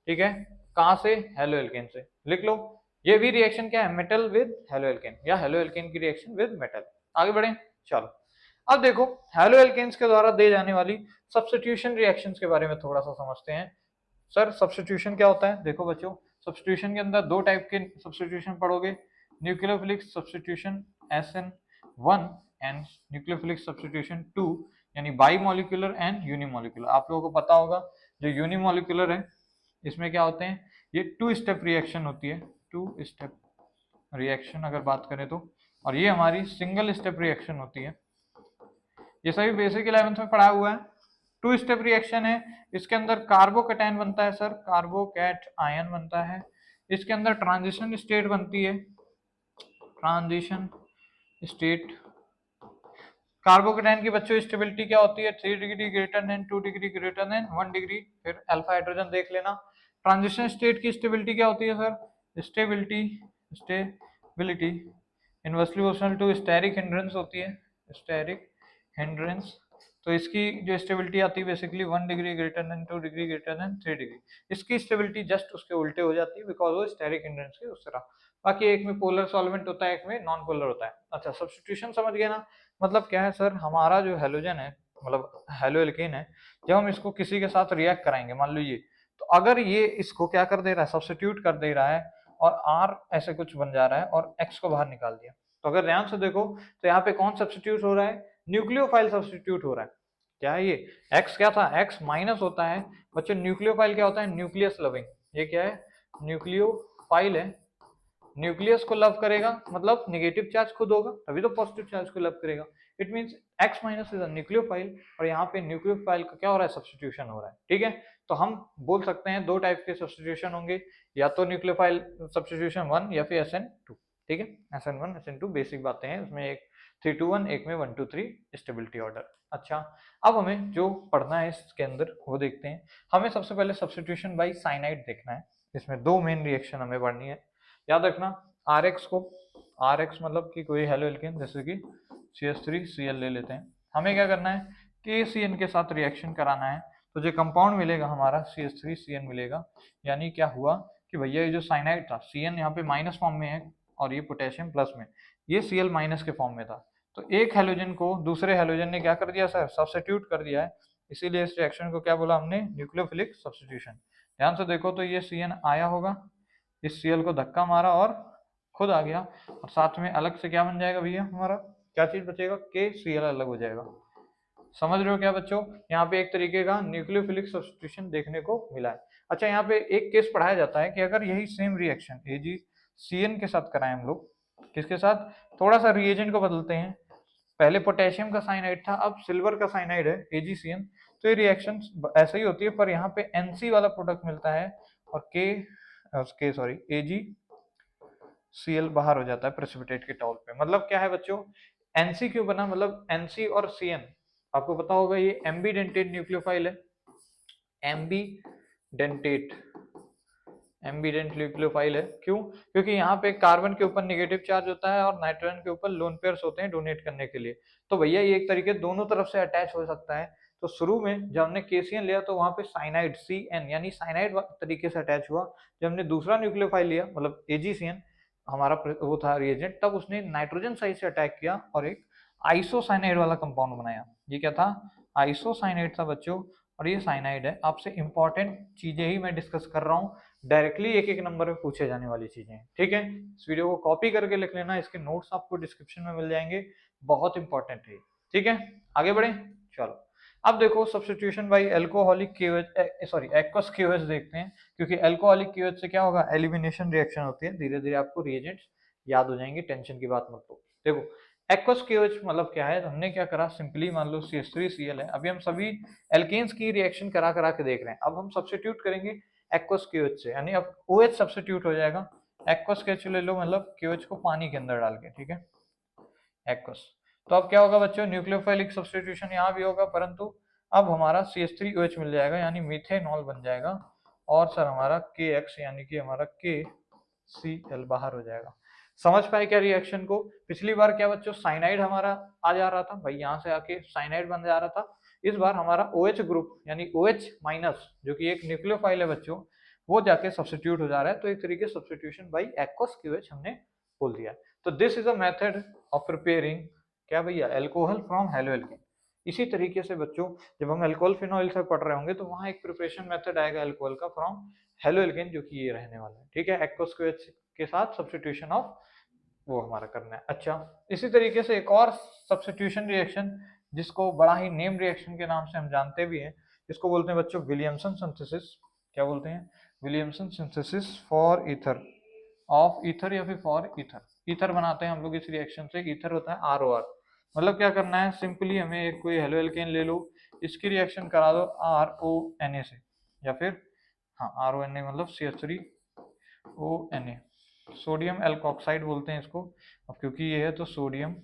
ठीक है, कहां से, हेलो एल्केन से। लिख लो, ये भी रिएक्शन क्या है, मेटल विद हेलो एल्केन, या हेलो एल्केन की रिएक्शन विद मेटल। आगे बढ़े, चलो अब देखो हेलो एल्केन्स के द्वारा दे जाने वाली सब्स्टिट्यूशन रिएक्शंस के बारे में थोड़ा सा समझते हैं। सर सब्स्टिट्यूशन क्या होता है, देखो बच्चों सब्स्टिट्यूशन के अंदर 2 टाइप के सब्स्टिट्यूशन पढ़ोगे, nucleophilic substitution SN1 and nucleophilic substitution 2, यानी बाई मॉलिक्यूलर एंड यूनिमॉलिक्यूलर। आप लोगों को पता होगा जो यूनिमॉलिक्यूलर है इसमें क्या होते हैं, ये 2 स्टेप रिएक्शन होती है, 2 स्टेप रिएक्शन अगर बात करें तो, और ये हमारी सिंगल स्टेप रिएक्शन होती है। ये सभी बेसिक 11th में पढ़ा हुआ है। 2 स्टेप रिएक्शन है, इसके अंदर कार्बोकैटायन बनता है सर, कार्बोकैट आयन बनता है, इसके अंदर ट्रांजिशन स्टेट बनती है, ट्रांजिशन स्टेट। कार्बोकैटायन की बच्चों स्टेबिलिटी क्या होती है, 3 degree greater than, 2 degree greater than, 1 degree. फिर अल्फा हाइड्रोजन देख लेना। ट्रांजिशन स्टेट की स्टेबिलिटी क्या होती है sir, stability inversely proportional to steric hindrance होती है, स्टेरिक हिंड्रेंस। तो इसकी जो स्टेबिलिटी आती है basically 1 degree greater than, 2 degree greater then, 3 degree. इसकी स्टेबिलिटी जस्ट उसके उल्टे हो जाती है बिकॉज वो स्टेरिक हिंड्रेंस के उस तरह। बाकी एक में पोलर सॉल्वेंट होता है, एक में नॉन पोलर होता है। अच्छा सब्स्टिट्यूशन समझ गए ना, मतलब क्या है सर, हमारा जो हेलोजन है मतलब हेलो एल्केन है, जब हम इसको किसी के साथ रिएक्ट कराएंगे, मान लो ये, तो अगर ये इसको क्या कर दे रहा है, सब्स्टिट्यूट कर दे रहा है और R ऐसे कुछ बन जा रहा है और X को बाहर निकाल दिया, तो अगर ध्यान से देखो तो यहाँ पे कौन सब्स्टिट्यूट हो रहा है, न्यूक्लियोफाइल सब्स्टिट्यूट हो रहा है। क्या है ये, X क्या था, X माइनस होता है बच्चों, न्यूक्लियोफाइल क्या होता है, न्यूक्लियस लविंग। ये क्या है, न्यूक्लियोफाइल है, न्यूक्लियस को लव करेगा मतलब नेगेटिव चार्ज खुद होगा तभी तो पॉजिटिव चार्ज को लव करेगा। It means X minus is a nucleophile, और यहाँ पे न्यूक्लियोफाइल का क्या हो रहा है, सब्स्टिट्यूशन हो रहा है। ठीक है, तो हम बोल सकते हैं 2 टाइप के सब्स्टिट्यूशन होंगे, या तो न्यूक्लियोफाइल सब्स्टिट्यूशन 1 या फिर SN2। ठीक है, SN1 SN2 बेसिक बातें हैं, उसमें एक 3 to 1, एक में 1 to 3 स्टेबिलिटी ऑर्डर। अच्छा अब हमें जो पढ़ना है इसके अंदर वो देखते हैं। हमें सबसे पहले सब्स्टिट्यूशन बाई साइनाइड देखना है, इसमें 2 मेन रिएक्शन हमें पढ़नी है। याद रखना RX को, RX मतलब कि कोई हेलो एल्केन जैसे कि CH3Cl ले लेते हैं, हमें क्या करना है, KCN के साथ रिएक्शन कराना है, तो जो कंपाउंड मिलेगा हमारा CH3CN मिलेगा। यानी क्या हुआ कि भैया ये जो साइनाइड था, CN यहाँ पे माइनस फॉर्म में है और ये पोटेशियम प्लस में, ये Cl माइनस के फॉर्म में था, तो एक हेलोजन को दूसरे हेलोजन ने क्या कर दिया सर, सब्स्टिट्यूट कर दिया है, इसीलिए इस रिएक्शन को क्या बोला हमने, न्यूक्लियोफिलिक सब्स्टिट्यूशन। ध्यान से देखो तो ये CN आया होगा, इस Cl को धक्का मारा और खुद आ गया, और साथ में अलग से क्या बन जाएगा भैया, हमारा क्या चीज बचेगा, KCl अलग हो जाएगा। समझ रहे हो क्या बच्चों, यहाँ पे एक तरीके का न्यूक्लियोफिलिक सब्स्टिट्यूशन देखने को मिला है। अच्छा यहाँ पे एक केस पढ़ाया जाता है कि अगर यही सेम रिएक्शन AgCN के साथ कराएं हम लोग, किसके साथ, थोड़ा सा रिएजेंट को बदलते हैं, पहले पोटेशियम का साइनाइड था अब सिल्वर का साइनाइड है AgCN, तो ये रिएक्शन ऐसे ही होती है, पर यहाँ पे NC वाला प्रोडक्ट मिलता है और AgCl बाहर हो जाता है प्रेसिपिटेट के तौर पे। मतलब क्या है बच्चों, NC क्यों बना, मतलब NC और CN आपको पता होगा ये एम्बीडेंटेट न्यूक्लियोफाइल है, एम्बीडेंटेट न्यूक्लियोफाइल है। क्यों, क्योंकि यहाँ पे कार्बन के ऊपर नेगेटिव चार्ज होता है और नाइट्रोजन के ऊपर लोन पेयर्स होते हैं डोनेट करने के लिए, तो भैया ये एक तरीके दोनों तरफ से अटैच हो सकता है। तो शुरू में जब हमने KCN लिया तो वहां पे साइनाइड CN यानी साइनाइड तरीके से अटैच हुआ, जब हमने दूसरा न्यूक्लियोफाइल लिया मतलब AgCN, हमारा वो था रिएजेंट, तब उसने नाइट्रोजन साइड से अटैक किया और एक आइसोसाइनाइड वाला कंपाउंड बनाया। ये क्या था? आइसोसाइनाइड था बच्चों, और ये साइनाइड है। आपसे इंपॉर्टेंट चीजें ही मैं डिस्कस कर रहा हूँ, डायरेक्टली एक एक नंबर में पूछे जाने वाली चीजें हैं, ठीक है। इस वीडियो को कॉपी करके लिख लेना, इसके नोट्स आपको डिस्क्रिप्शन में मिल जाएंगे, बहुत इंपॉर्टेंट है, ठीक है। आगे बढ़े, चलो। अब देखो substitution by alcoholic KOH, sorry aqueous KOH देखते हैं, क्योंकि एल्कोहलिक केओएच से क्या होगा, एलिमिनेशन रिएक्शन होती है। धीरे धीरे आपको रिएजेंट्स याद हो जाएंगे, टेंशन की बात मत लो। देखो एक्वस केओएच मतलब क्या है, तो हमने क्या करा, सिंपली मान लो CH3Cl है। अभी हम सभी एल्केन्स की रिएक्शन करा करा के देख रहे हैं, अब हम सब्स्टिट्यूट करेंगे एक्वस केओएच से, यानी अब OH सब्स्टिट्यूट हो जाएगा। एक्वस केओएच ले लो, मतलब केओएच को पानी के अंदर डाल के, ठीक है, एक्वस। तो अब क्या होगा बच्चों, न्यूक्लियोफाइलिक सब्स्टिट्यूशन यहाँ भी होगा, परंतु अब हमारा CH3OH मिल जाएगा, यानी मीथेनॉल बन जाएगा। और सर हमारा KX यानी कि हमारा KCl बाहर हो जाएगा। समझ पाए क्या रिएक्शन को? पिछली बार क्या बच्चों, साइनाइड हमारा आ जा रहा था भाई, यहाँ से आके साइनाइड बन जा रहा था। इस बार हमारा OH ग्रुप यानी OH माइनस, जो कि एक न्यूक्लियोफाइल है बच्चों, वो जाके सब्स्टिट्यूट हो जा रहा है। तो एक तरीके सब्स्टिट्यूशन बाई एक्वस KOH हमने बोल दिया। तो this is a method of preparing क्या भैया, एल्कोहल फ्रॉम हेलो एल्केन। इसी तरीके से बच्चों जब हम एल्कोहल फिनोइल से पढ़ रहे होंगे तो वहां एक प्रिपरेशन मेथड आएगा एल्कोहल का फ्रॉम हेलो एल्केन, जो कि ये रहने वाला है, ठीक है। एक्वस KOH के साथ सब्स्टिट्यूशन ऑफ वो हमारा करना है। अच्छा, इसी तरीके से एक और सब्स्टिट्यूशन रिएक्शन, जिसको बड़ा ही नेम रिएक्शन के नाम से हम जानते भी हैं, इसको बोलते हैं बच्चों विलियमसन सिंथेसिस। क्या बोलते हैं? Williamson synthesis for ether, of ether या फिर फॉर ईथर। ईथर बनाते हैं हम लोग इस रिएक्शन से। ईथर होता है ROR। मतलब क्या करना है, सिंपली हमें एक कोई हेलो एल्केन ले लो, इसकी रिएक्शन करा दो RONA से, या फिर हाँ RONA मतलब CH3ONA, सोडियम एल्कोक्साइड बोलते हैं इसको। अब क्योंकि ये है तो सोडियम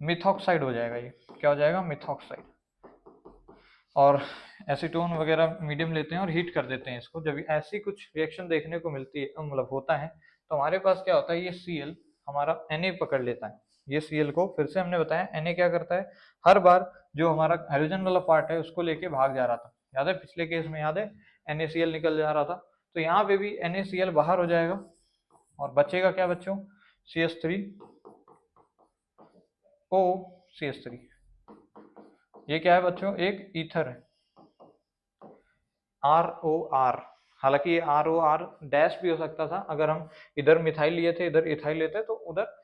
मिथॉक्साइड हो जाएगा। ये क्या हो जाएगा, मिथॉक्साइड। और एसीटोन वगैरह मीडियम लेते हैं और हीट कर देते हैं इसको। जब ऐसी कुछ रिएक्शन देखने को मिलती है, मतलब होता है, तो हमारे पास क्या होता है, ये Cl हमारा Na पकड़ लेता है। ये Cl को फिर से हमने बताया, Na क्या करता है, हर बार जो हमारा हाइड्रोजन वाला पार्ट है उसको लेके भाग जा रहा था, याद है पिछले केस में, याद है NaCl निकल जा रहा था। तो यहाँ पे भी NaCl बाहर हो जाएगा और बचेगा क्या बच्चों, CH3O ये क्या है बच्चों, एक ईथर है, ROR। हालांकि ये ROR डैश भी हो सकता था, अगर हम इधर मिथाइल लिए थे इधर इथाइल लेते तो उधर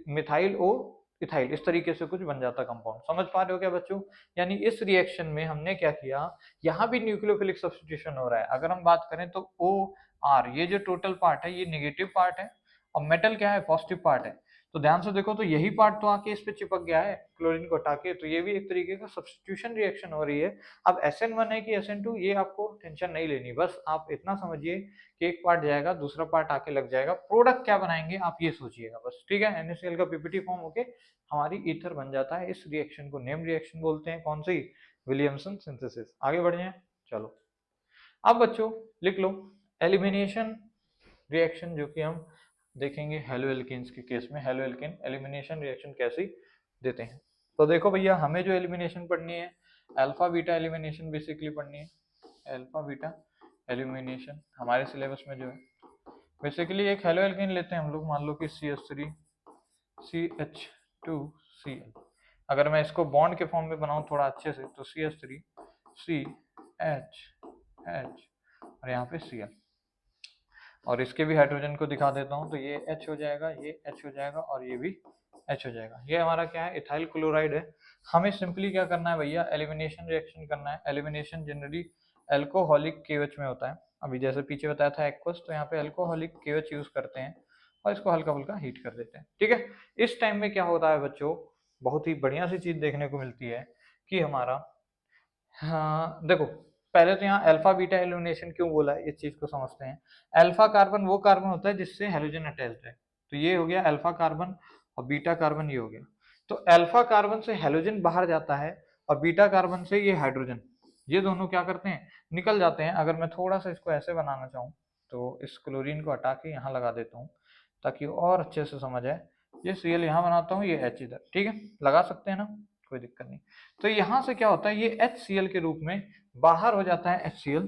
मिथाइल O इथाइल, इस तरीके से कुछ बन जाता कंपाउंड। समझ पा रहे हो क्या बच्चों? यानी इस रिएक्शन में हमने क्या किया, यहाँ भी न्यूक्लियोफिलिक सब्स्टिट्यूशन हो रहा है। अगर हम बात करें तो OR ये जो टोटल पार्ट है ये नेगेटिव पार्ट है, और मेटल क्या है, पॉजिटिव पार्ट है। तो ध्यान से देखो, तो यही पार्ट तो आके इस पे चिपक गया है क्लोरीन को हटा के, तो ये भी एक तरीके का सब्स्टिट्यूशन रिएक्शन हो रही है। अब SN1 है कि SN2 ये आपको टेंशन नहीं लेनी, बस आप इतना समझिए कि एक पार्ट जाएगा दूसरा पार्ट आके लग जाएगा, प्रोडक्ट क्या बनाएंगे आप ये सोचिएगा बस, ठीक है। NaCl का PPT फॉर्म होके हमारी ईथर बन जाता है। इस रिएक्शन को नेम रिएक्शन बोलते हैं, कौन सी, विलियमसन सिंथेसिस। आगे बढ़ जाए, चलो। अब बच्चों लिख लो एलिमिनेशन रिएक्शन, जो कि हम देखेंगे हेलो एल्केन्स के केस में। हेलो एल्केन एलिमिनेशन रिएक्शन कैसी देते हैं, तो देखो भैया, हमें जो एलिमिनेशन पढ़नी है, अल्फा बीटा एलिमिनेशन बेसिकली पढ़नी है। अल्फा बीटा एलिमिनेशन हमारे सिलेबस में जो है, बेसिकली एक हेलो एल्केन लेते हैं हम लोग, मान लो कि CH3CH2Cl। अगर मैं इसको बॉन्ड के फॉर्म में बनाऊं थोड़ा अच्छे से, तो CH3CH और यहाँ पे Cl, और इसके भी हाइड्रोजन को दिखा देता हूँ, तो ये H हो जाएगा, ये H हो जाएगा, और ये भी H हो जाएगा। ये हमारा क्या है, इथाइल क्लोराइड है। हमें सिंपली क्या करना है भैया, एलिमिनेशन रिएक्शन करना है। एलिमिनेशन जनरली एल्कोहलिक KOH में होता है। अभी जैसे पीछे बताया था एक्वस, तो यहाँ पे एल्कोहलिक KOH यूज करते हैं और इसको हल्का फुल्का हीट कर देते हैं, ठीक है। इस टाइम में क्या होता है बच्चों, बहुत ही बढ़िया सी चीज देखने को मिलती है कि हमारा, हाँ देखो, पहले तो यहाँ अल्फा बीटा एलिमिनेशन क्यों बोला है, इस चीज को समझते हैं। अल्फा कार्बन वो कार्बन होता है जिससे हेलोजन अटैच्ड है, तो ये हो गया अल्फा कार्बन, और बीटा कार्बन ये हो गया। तो अल्फा कार्बन से हेलोजन बाहर जाता है, और बीटा कार्बन से ये हाइड्रोजन, ये दोनों क्या करते हैं, निकल जाते हैं। अगर मैं थोड़ा सा इसको ऐसे बनाना चाहूँ, तो इस क्लोरीन को हटा के यहाँ लगा देता हूँ ताकि और अच्छे से समझ आए। ये Cl यहाँ बनाता हूँ, ये H इधर, ठीक है, लगा सकते हैं ना, कोई दिक्कत नहीं। तो यहाँ से क्या होता है, ये HCl के रूप में बाहर हो जाता है HCl,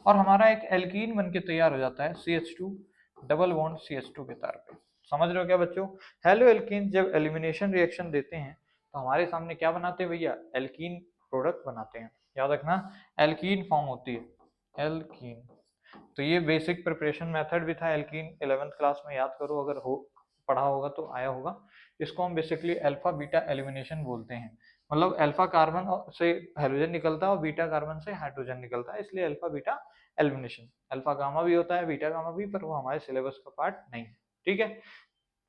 और हमारा एक एल्कीन बन के तैयार हो जाता है CH2 डबल बॉन्ड CH2 के तार पे। समझ रहे हो क्या बच्चों? हेलो एल्कीन जब एलिमिनेशन रिएक्शन देते हैं तो हमारे सामने क्या बनाते हैं भैया? एल्कीन प्रोडक्ट बनाते हैं। याद रखना, एल्कीन फॉर्म होती है, एल्कीन। तो ये बेसिक प्रिपरेशन मेथड भी था एल्कीन, 11th क्लास में याद करो, अगर हो पढ़ा होगा तो आया होगा। इसको हम बेसिकली अल्फा बीटा एलिमिनेशन बोलते हैं। मतलब अल्फा कार्बन से हाइड्रोजन निकलता है और बीटा कार्बन से हाइड्रोजन निकलता है, इसलिए alpha beta elimination. Alpha gamma भी होता है, बीटा गामा भी, पर वो हमारे सिलेबस का पार्ट नहीं है। ठीक है।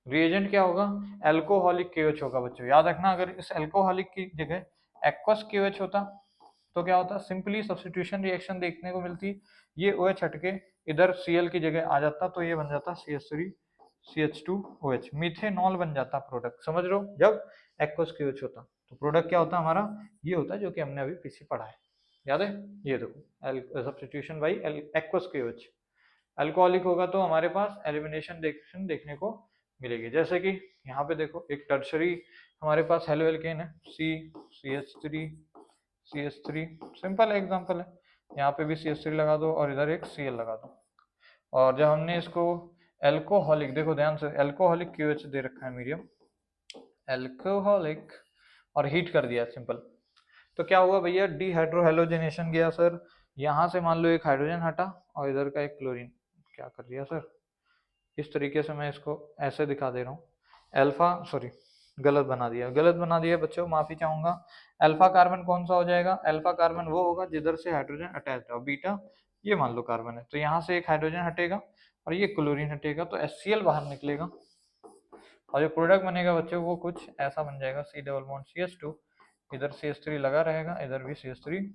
रिएजेंट क्या होगा? एल्कोहलिक KOH होगा बच्चों। याद रखना, अगर इस एल्कोहलिक की जगह एक्वस KOH होता तो क्या होता? सिंपली सब्स्टिट्यूशन रिएक्शन देखने को मिलती, ये OH हटके इधर Cl की जगह आ जाता तो ये बन जाता CH3 CH2OH, मिथेनॉल बन जाता प्रोडक्ट। समझ रहे हो? जब एक्वस KOH होता तो प्रोडक्ट क्या होता हमारा? ये होता है जो कि हमने अभी पीछे पढ़ा है। याद है? ये देखो, substitution by aqueous KOH। Alcoholic होगा तो हमारे पास एलिमिनेशन रिएक्शन देखने को मिलेगी। जैसे कि यहाँ पे देखो, एक टर्शरी हमारे पास हेलो एल्केन है, CH3 सिंपल एग्जांपल है। यहाँ पे भी CH3 लगा दो और इधर एक Cl लगा दो। और जब हमने इसको एल्कोहलिक, देखो ध्यान से, एल्कोहलिक QH दे रखा है मीडियम, एल्कोहलिक, और हीट कर दिया सिंपल, तो क्या हुआ भैया? डीहाइड्रोहेलोजिनेशन गया सर। यहाँ से मान लो एक हाइड्रोजन हटा और इधर का एक क्लोरीन, क्या कर दिया सर? इस तरीके से मैं इसको ऐसे दिखा दे रहा हूँ, अल्फा, सॉरी गलत बना दिया, गलत बना दिया बच्चों, माफी चाहूंगा। अल्फा कार्बन कौन सा हो जाएगा? अल्फा कार्बन वो होगा जिधर से हाइड्रोजन अटैच है, बीटा ये मान लो कार्बन है, तो यहाँ से एक हाइड्रोजन हटेगा और ये क्लोरीन हटेगा, तो HCl बाहर निकलेगा और जो प्रोडक्ट बनेगा बच्चों वो कुछ ऐसा बन जाएगा, C डबल बॉन्ड CH2, इधर CH3 लगा रहेगा, इधर भी CH3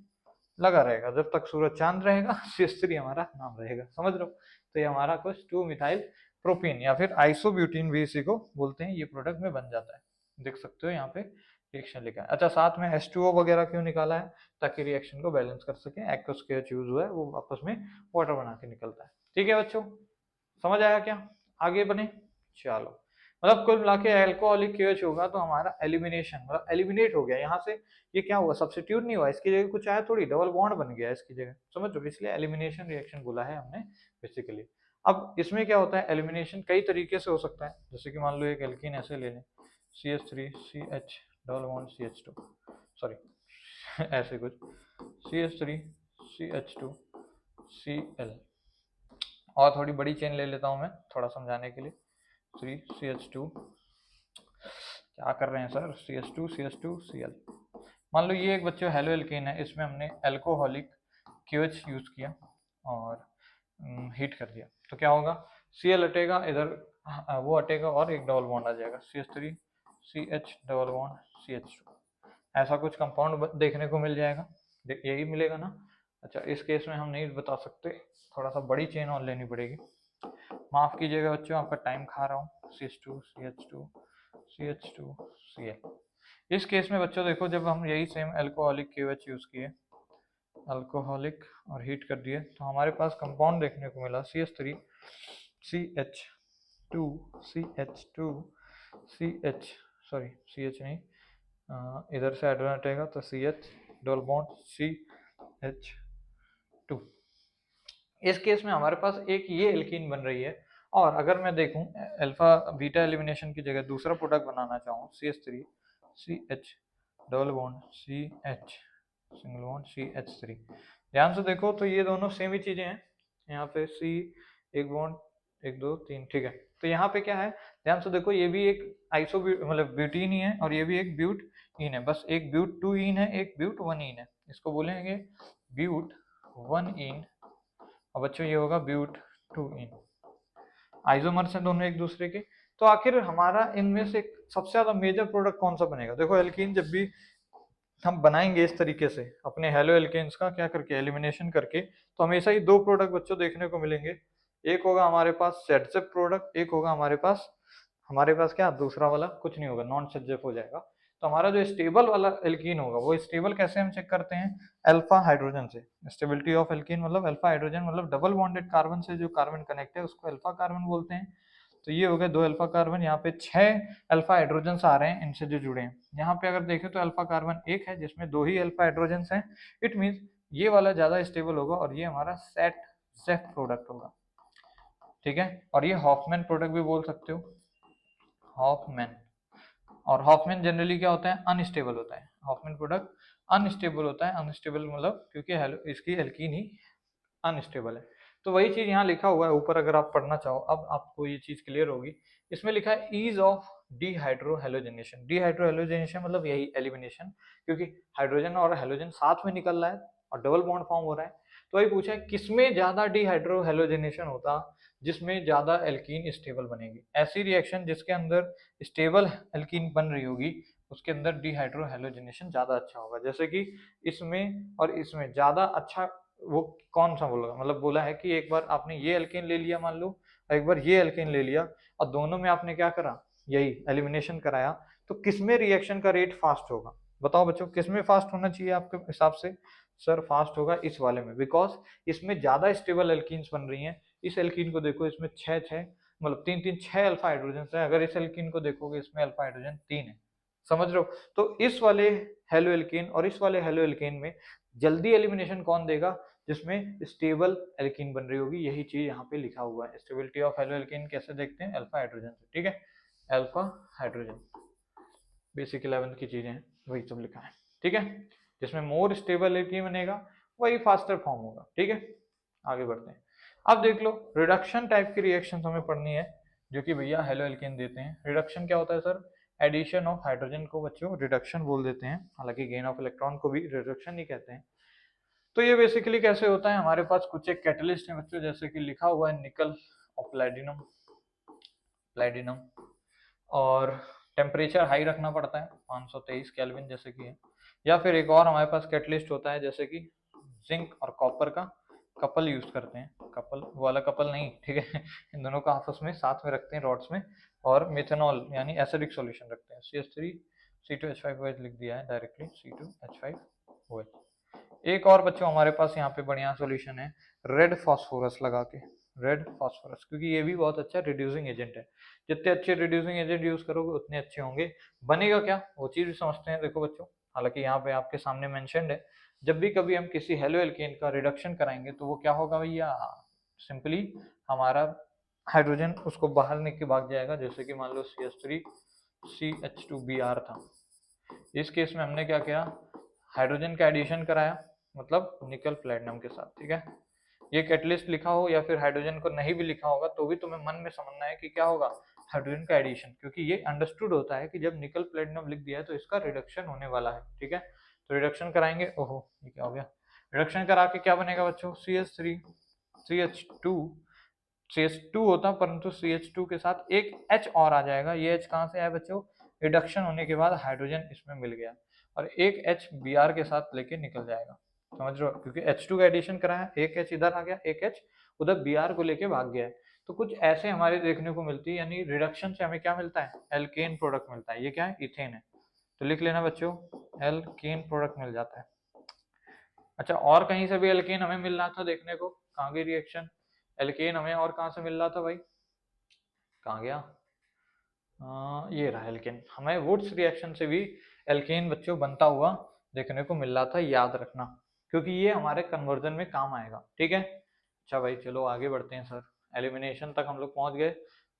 लगा रहेगा, जब तक सूरज चांद रहेगा CH3 हमारा नाम रहेगा। समझ लो? तो ये हमारा कुछ 2 मिथाइल प्रोपीन या फिर आइसोब्यूटीन भी इसी को बोलते हैं, ये प्रोडक्ट में बन जाता है। देख सकते हो यहाँ पे रिएक्शन लिखा है। अच्छा, साथ में H2O वगैरह क्यों निकाला है? ताकि रिएक्शन को बैलेंस कर सके। एक्वस KOH यूज हुआ है, वो आपस में वाटर बना के निकलता है। ठीक है बच्चों, समझ आया क्या? आगे बने, चलो। मतलब कुल मिला के एल्कोहलिक KOH होगा तो हमारा एलिमिनेशन, मतलब एलिमिनेट हो गया यहाँ से। ये क्या हुआ? सब्स्टिट्यूट नहीं हुआ, इसकी जगह कुछ आया थोड़ी, डबल बॉन्ड बन गया इसकी जगह। समझ लो? इसलिए एलिमिनेशन रिएक्शन बोला है हमने बेसिकली। अब इसमें क्या होता है? एलिमिनेशन कई तरीके से हो सकता है। जैसे कि मान लो एक एल्कीन ऐसे ले लें, CH3CH double bond CH2, sorry ऐसे कुछ, CH3CH2Cl, और थोड़ी बड़ी चेन ले लेता हूँ मैं थोड़ा समझाने के लिए, 3CH2, क्या कर रहे हैं सर, CH2CH2Cl। मान लो ये एक बच्चों हेलो एल्केन है, इसमें हमने एल्कोहलिक KOH यूज किया और हीट कर दिया, तो क्या होगा? Cl हटेगा, इधर वो हटेगा और एक डबल बॉन्ड आ जाएगा, CH3CH डबल बॉन्ड CH2। ऐसा कुछ कंपाउंड देखने को मिल जाएगा, यही मिलेगा ना? अच्छा, इस केस में हम नहीं बता सकते, थोड़ा सा बड़ी चेन और लेनी पड़ेगी। माफ कीजिएगा बच्चों, आपका टाइम खा रहा हूँ। CH2CH2CH2Cl। इस केस में बच्चों देखो, जब हम यही सेम एल्कोहलिक KOH यूज किए, अल्कोहलिक, और हीट कर दिए, तो हमारे पास कंपाउंड देखने को मिला CH3CH2CH2CH, सॉरी CH नहीं, इधर से हाइड्रोजन हटेगा तो CH डबल बॉन्ड CH2। इस केस में हमारे पास एक ये एल्कीन बन रही है, और अगर मैं देखूं अल्फा बीटा एलिमिनेशन की जगह दूसरा प्रोडक्ट बनाना चाहूँ, CH3CH double bond CH single bond CH3, ध्यान से देखो तो ये दोनों सेम ही चीजें हैं। यहाँ पे C एक बॉन्ड, 1 2 3, ठीक है। तो यहाँ पे क्या है, ध्यान से देखो, ये भी एक आइसो मतलब ब्यूटीन ही है और ये भी एक ब्यूट इन है, बस एक ब्यूट 2 इन है, एक ब्यूट 1 इन है, इसको बोलेंगे ब्यूट 1 इन, और बच्चों ये होगा ब्यूट 2 इन। आइसोमर्स हैं दोनों एक दूसरे के। तो आखिर हमारा इनमें से सबसे ज्यादा मेजर प्रोडक्ट कौन सा बनेगा? देखो एल्कीन जब भी हम बनाएंगे इस तरीके से अपने हेलो एल्केन्स का क्या करके, एलिमिनेशन करके, तो हमेशा ही 2 प्रोडक्ट बच्चों देखने को मिलेंगे। एक होगा हमारे पास सेटजेप प्रोडक्ट, एक होगा हमारे पास क्या, दूसरा वाला कुछ नहीं होगा, नॉन सेटजेप हो जाएगा। तो हमारा जो स्टेबल वाला एल्कीन होगा, वो स्टेबल कैसे हम चेक करते हैं? अल्फा हाइड्रोजन से। स्टेबिलिटी ऑफ एल्कीन मतलब अल्फा हाइड्रोजन, मतलब डबल बॉन्डेड कार्बन से जो कार्बन कनेक्ट है उसको अल्फा कार्बन बोलते हैं। तो ये हो गए 2 अल्फा कार्बन, यहाँ पे 6 अल्फा हाइड्रोजन आ रहे हैं इनसे जो जुड़े हैं। यहाँ पे अगर देखें तो अल्फा कार्बन एक है जिसमें 2 ही अल्फा हाइड्रोजन हैं, इट मीन्स ये वाला ज्यादा स्टेबल होगा और ये हमारा सेट सेफ प्रोडक्ट होगा। ठीक है। और ये हॉफमैन प्रोडक्ट भी बोल सकते हो, हॉफमैन। और हॉफमैन जनरली क्या होता है, अनस्टेबल होता है। हॉफमैन प्रोडक्ट अनस्टेबल होता है, अनस्टेबल मतलब क्योंकि इसकी एल्कीन ही अनस्टेबल है। तो वही चीज यहाँ लिखा हुआ है ऊपर, अगर आप पढ़ना चाहो, अब आपको ये चीज क्लियर होगी। इसमें लिखा है ईज ऑफ डिहाइड्रोहेलोजेनेशन। डिहाइड्रोहेलोजेनेशन मतलब यही एलिमिनेशन, क्योंकि हाइड्रोजन और हेलोजन साथ में निकल रहा है और डबल बॉन्ड फॉर्म हो रहा है। तो वही पूछा है किसमें ज्यादा डिहाइड्रोहेलोजेनेशन होता, जिसमें ज्यादा एल्कीन स्टेबल बनेगी। ऐसी रिएक्शन जिसके अंदर स्टेबल एल्कीन बन रही होगी उसके अंदर डिहाइड्रोहेलोजेनेशन ज्यादा अच्छा होगा। जैसे कि इसमें और इसमें ज्यादा अच्छा वो कौन सा बोला, मतलब बोला है कि एक बार आपने ये एल्केन ले लिया मान लो, और एक बार ये एल्केन ले लिया, और दोनों में आपने क्या करा, यही एलिमिनेशन कराया, तो किसमें रिएक्शन का रेट फास्ट होगा? बताओ बच्चों, किसमें फास्ट होना चाहिए आपके हिसाब से? सर फास्ट होगा इस वाले में, बिकॉज इसमें ज्यादा स्टेबल एल्कीन्स बन रही हैं। इस एल्कीन को देखो, इसमें छह छह मतलब तीन तीन छह अल्फा हाइड्रोजन है। अगर इस एल्कीन को देखोगे, इसमें अल्फा हाइड्रोजन तीन है, समझ रहे हो? तो इस वाले हेलो एल्कीन और इस वाले हेलो एल्कीन में जल्दी एलिमिनेशन कौन देगा? जिसमें स्टेबल एल्कीन बन रही होगी। यही चीज यहाँ पे लिखा हुआ है। स्टेबिलिटी ऑफ हेलो एल्कीन कैसे देखते हैं? अल्फा हाइड्रोजन से, ठीक है। अल्फा हाइड्रोजन बेसिक 11th की चीजें हैं, वही सब लिखा है, ठीक है। जिसमें मोर स्टेबल एल्कीन बनेगा वही फास्टर फॉर्म होगा, ठीक है। आगे बढ़ते हैं। अब देख लो, रिडक्शन टाइप की रिएक्शन हमें पढ़नी है, जो कि भैया हेलो एल्केन देते हैं। रिडक्शन क्या होता है सर? एडिशन ऑफ हाइड्रोजन को बच्चों रिडक्शन बोल देते हैं, हालांकि गेन ऑफ इलेक्ट्रॉन को भी रिडक्शन ही कहते हैं। तो ये बेसिकली कैसे होता है, हमारे पास कुछ एक कैटलिस्ट है बच्चों, जैसे कि लिखा हुआ है निकल और प्लैटिनम, प्लैटिनम, और टेम्परेचर हाई रखना पड़ता है 523 केल्विन जैसे कि है। या फिर एक और हमारे पास कैटलिस्ट होता है, जैसे कि जिंक और कॉपर का कपल यूज करते हैं। कपल वाला कपल नहीं, ठीक है, इन दोनों का आपस में साथ में रखते हैं रॉड्स में, और मेथनॉल यानी एसिडिक सॉल्यूशन रखते हैं। CH3 C2H5OH लिख दिया है डायरेक्टली, C2H5OH। एक और बच्चों हमारे पास यहाँ पे बढ़िया सॉल्यूशन है, रेड फास्फोरस लगा के। रेड फास्फोरस, क्योंकि ये भी बहुत अच्छा रिड्यूसिंग एजेंट है। जितने अच्छे रिड्यूसिंग एजेंट यूज करोगे उतने अच्छे होंगे। बनेगा क्या, वो चीज भी समझते हैं। देखो बच्चों, हालांकि यहाँ पे आपके सामने मेंशन्ड है, जब भी कभी हम किसी हेलो एल्केन का रिडक्शन कराएंगे तो वो क्या होगा भैया, सिंपली हमारा हाइड्रोजन उसको बाहर निकल भाग जाएगा। जैसे कि मान लो CH3 CH2Br था, इस केस में हमने क्या किया, हाइड्रोजन का एडिशन कराया, मतलब निकल प्लेटिनम के साथ, ठीक है। ये कैटलिस्ट लिखा हो या फिर हाइड्रोजन को नहीं भी लिखा होगा तो भी तुम्हें मन में समझना है कि क्या होगा, हाइड्रोजन का एडिशन, क्योंकि ये अंडरस्टूड होता है कि जब निकल प्लेटिनम लिख दिया है तो इसका रिडक्शन होने वाला है, ठीक है। तो रिडक्शन कराएंगे, ओहो ये क्या हो गया, रिडक्शन करा के क्या बनेगा बच्चों, CH3 CH2 CH2 होता, परंतु CH2 के साथ एक H और आ जाएगा। ये H कहाँ से आया बच्चों, रिडक्शन होने के बाद हाइड्रोजन इसमें मिल गया, और एक H Br के साथ लेके निकल जाएगा, समझ रहे हो? क्योंकि H2 का एडिशन कराया, एक H इधर आ गया, एक H उधर Br को लेके भाग गया है। तो कुछ ऐसे हमारे देखने को मिलती है, यानी रिडक्शन से हमें क्या मिलता है, एल्केन प्रोडक्ट मिलता है। ये क्या है, इथेन है। तो लिख लेना बच्चों, एल्केन प्रोडक्ट मिल जाता है। अच्छा, और कहीं से भी एल्केन हमें मिल रहा था देखने को, कहाँ गई रिएक्शन, एल्केन हमें और कहाँ से मिल रहा था भाई, कहाँ गया, ये रहा एल्केन। हमें वुड्स रिएक्शन से भी एल्केन बच्चों बनता हुआ देखने को मिल रहा था, याद रखना, क्योंकि ये हमारे कन्वर्जन में काम आएगा, ठीक है। अच्छा भाई चलो आगे बढ़ते हैं सर, एलिमिनेशन तक हम लोग पहुंच गए,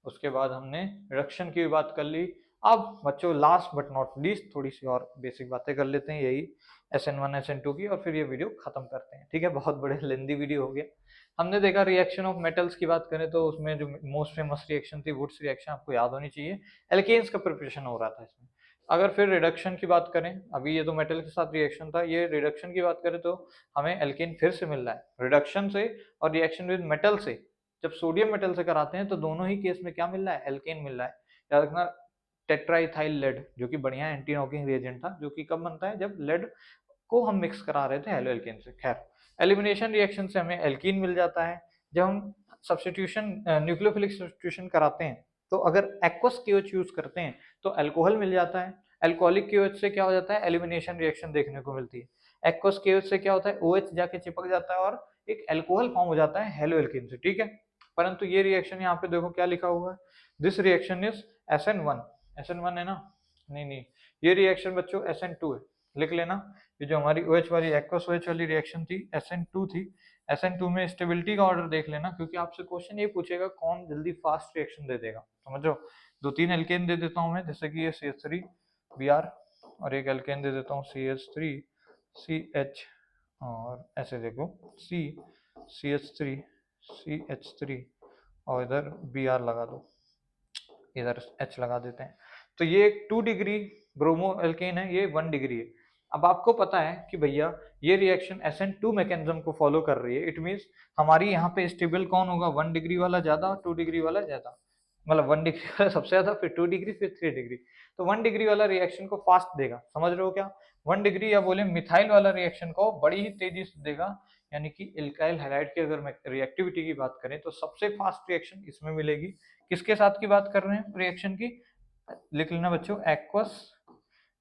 उसके बाद हमने रिडक्शन की भी बात कर ली। अब बच्चों लास्ट बट नॉट लीस्ट थोड़ी सी और बेसिक बातें कर लेते हैं, यही SN1 SN2 की, और फिर ये वीडियो खत्म करते हैं, ठीक है। बहुत बड़े लेंदी वीडियो हो गया। हमने देखा रिएक्शन ऑफ मेटल्स की बात करें तो उसमें जो मोस्ट फेमस रिएक्शन थी वुड्स रिएक्शन, आपको याद होनी चाहिए, एल्केन्स का प्रिपरेशन हो रहा था इसमें। अगर फिर रिडक्शन की बात करें, अभी ये तो मेटल के साथ रिएक्शन था, ये रिडक्शन की बात करें तो हमें एल्केन फिर से मिल रहा है रिडक्शन से, और रिएक्शन विद मेटल से जब सोडियम मेटल से कराते हैं तो दोनों ही केस में क्या मिल रहा है, एल्केन मिल रहा है। याद रखना, टेट्राइथाइल लेड जो कि बढ़िया एंटी नॉकिंग रिएजेंट था, जो कि कब बनता है, जब लेड को हम मिक्स करा रहे थे हेलो एल्केन से। खैर, एलिमिनेशन रिएक्शन से हमें एल्कीन मिल जाता है। जब हम सब्स्टिट्यूशन न्यूक्लियोफिलिक सब्स्टिट्यूशन कराते हैं तो अगर एक्वस KOH यूज करते हैं तो अल्कोहल मिल जाता है। अल्कोहलिक KOH से क्या हो जाता है, एलिमिनेशन रिएक्शन देखने को मिलती है। एक्वस KOH से क्या होता है, OH जाके चिपक जाता है और एक अल्कोहल फॉर्म हो जाता है हेलो एल्कीन से, ठीक है। परंतु ये रिएक्शन यहाँ पे देखो क्या लिखा हुआ है, this reaction is SN1, SN1 है ना, नहीं नहीं, ये रिएक्शन बच्चों SN2 है, लिख लेना। ये जो हमारी OH वाली एक्वस OH वाली रिएक्शन थी SN2 थी, SN2 में स्टेबिलिटी का ऑर्डर देख लेना, क्योंकि आपसे क्वेश्चन ये पूछेगा कौन जल्दी फास्ट रिएक्शन दे देगा, समझो। 2-3 एल्केन दे देता हूँ मैं, जैसे कि ये CH3Br, और एक एल्केन दे देता हूँ CH3CH, और ऐसे देखो CH3CH3, और इधर Br लगा दो, इधर H लगा देते हैं। तो ये 2 डिग्री ब्रोमो एल्केन है, ये 1 डिग्री है। अब आपको पता है कि भैया ये रिएक्शन SN2 मैकेनिज्म को फॉलो कर रही है। इट मींस हमारी यहाँ पे स्टेबल कौन होगा, 1 डिग्री वाला ज्यादा, 2 डिग्री वाला ज्यादा, मतलब 1 डिग्री वाला सबसे ज्यादा, फिर 2 डिग्री, फिर 3 डिग्री। तो 1 डिग्री वाला रिएक्शन को फास्ट देगा, समझ रहे हो क्या। 1 डिग्री या बोले मिथाइल वाला रिएक्शन को बड़ी ही तेजी से देगा, यानी कि एल्काइल हैलाइड की अगर रिएक्टिविटी की बात करें तो सबसे फास्ट रिएक्शन इसमें मिलेगी। किसके साथ की बात कर रहे हैं रिएक्शन की, लिख लेना बच्चों, एक्वस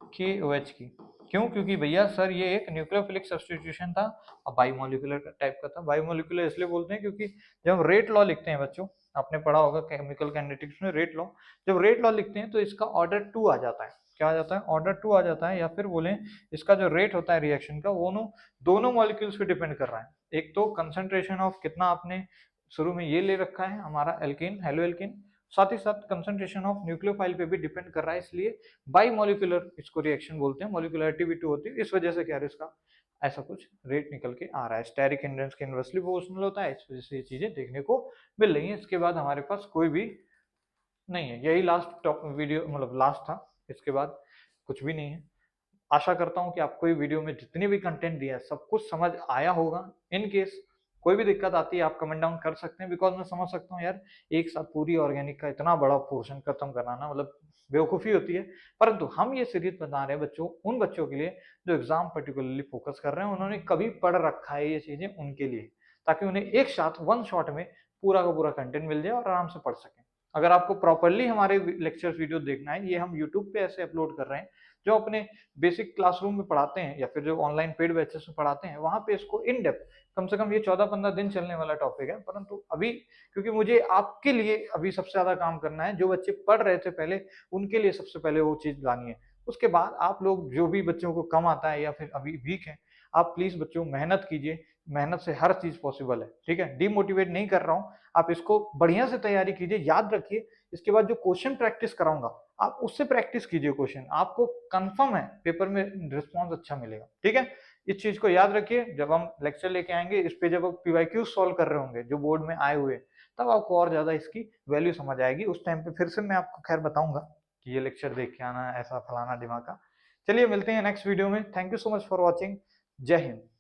KOH की। क्यों, क्योंकि भैया सर ये एक न्यूक्लियोफिलिक सब्स्टिट्यूशन था, अब बायोमोलिकुलर टाइप का था। बायोमोलिकुलर इसलिए बोलते हैं क्योंकि जब हम रेट लॉ लिखते हैं बच्चों, आपने पढ़ा होगा केमिकल काइनेटिक्स में रेट लॉ, जब रेट लॉ लिखते हैं तो इसका ऑर्डर 2 आ जाता है। क्या आ जाता है, ऑर्डर 2 आ जाता है, या फिर बोले इसका जो रेट होता है रिएक्शन का वो दोनों मॉलिक्यूल्स पे डिपेंड कर रहा है। एक तो कंसंट्रेशन ऑफ कितना आपने शुरू में ये ले रखा है हमारा एल्केन, हेलो एल्केन, साथ ही साथ कंसंट्रेशन ऑफ न्यूक्लियोफाइल पे भी डिपेंड कर रहा है, इसलिए बाई मॉलिकुलर इसको रिएक्शन बोलते हैं, मॉलिकुलरिटी भी 2 होती है। इस वजह से क्या है इसका ऐसा कुछ रेट निकल के आ रहा है, स्टेरिक हिंड्रेंस के इनवर्सली प्रोपोर्शनल होता है, इस वजह से ये चीजें देखने को मिल रही है। इसके बाद हमारे पास कोई भी नहीं है, यही लास्ट वीडियो मतलब लास्ट था, इसके बाद कुछ भी नहीं है। आशा करता हूँ कि आपको ये वीडियो में जितने भी कंटेंट दिया है सब कुछ समझ आया होगा। इन केस कोई भी दिक्कत आती है आप कमेंट डाउन कर सकते हैं, बिकॉज मैं समझ सकता हूँ यार, एक साथ पूरी ऑर्गेनिक का इतना बड़ा पोर्शन खत्म कराना मतलब बेवकूफ़ी होती है। परंतु हम ये सीरीज बता रहे हैं बच्चों, उन बच्चों के लिए जो एग्जाम पर्टिकुलरली फोकस कर रहे हैं, उन्होंने कभी पढ़ रखा है ये चीजें, उनके लिए, ताकि उन्हें एक साथ 1 शॉट में पूरा का पूरा कंटेंट मिल जाए और आराम से पढ़ सकें। अगर आपको प्रॉपरली हमारे लेक्चर्स वीडियो देखना है, ये हम यूट्यूब पे ऐसे अपलोड कर रहे हैं, जो अपने बेसिक क्लासरूम में पढ़ाते हैं या फिर जो ऑनलाइन पेड बैचेस में पढ़ाते हैं, वहां पे इसको इन डेप्थ, कम से कम ये 14-15 दिन चलने वाला टॉपिक है। परंतु अभी क्योंकि मुझे आपके लिए अभी सबसे ज्यादा काम करना है, जो बच्चे पढ़ रहे थे पहले उनके लिए सबसे पहले वो चीज लानी है। उसके बाद आप लोग जो भी बच्चों को कम आता है या फिर अभी वीक है, आप प्लीज बच्चों मेहनत कीजिए, मेहनत से हर चीज पॉसिबल है, ठीक है। डीमोटिवेट नहीं कर रहा हूँ, आप इसको बढ़िया से तैयारी कीजिए, याद रखिए। इसके बाद जो क्वेश्चन प्रैक्टिस कराऊंगा आप उससे प्रैक्टिस कीजिए क्वेश्चन, आपको कंफर्म है पेपर में रिस्पॉन्स अच्छा मिलेगा, ठीक है। इस चीज को याद रखिए, जब हम लेक्चर लेके आएंगे इस पे, जब आप PYQ सॉल्व कर रहे होंगे जो बोर्ड में आए हुए, तब आपको और ज्यादा इसकी वैल्यू समझ आएगी। उस टाइम पे फिर से मैं आपको खैर बताऊंगा कि ये लेक्चर देख के आना, ऐसा फलाना दिमाग का। चलिए मिलते हैं नेक्स्ट वीडियो में। Thank you so much for watching. जय हिंद।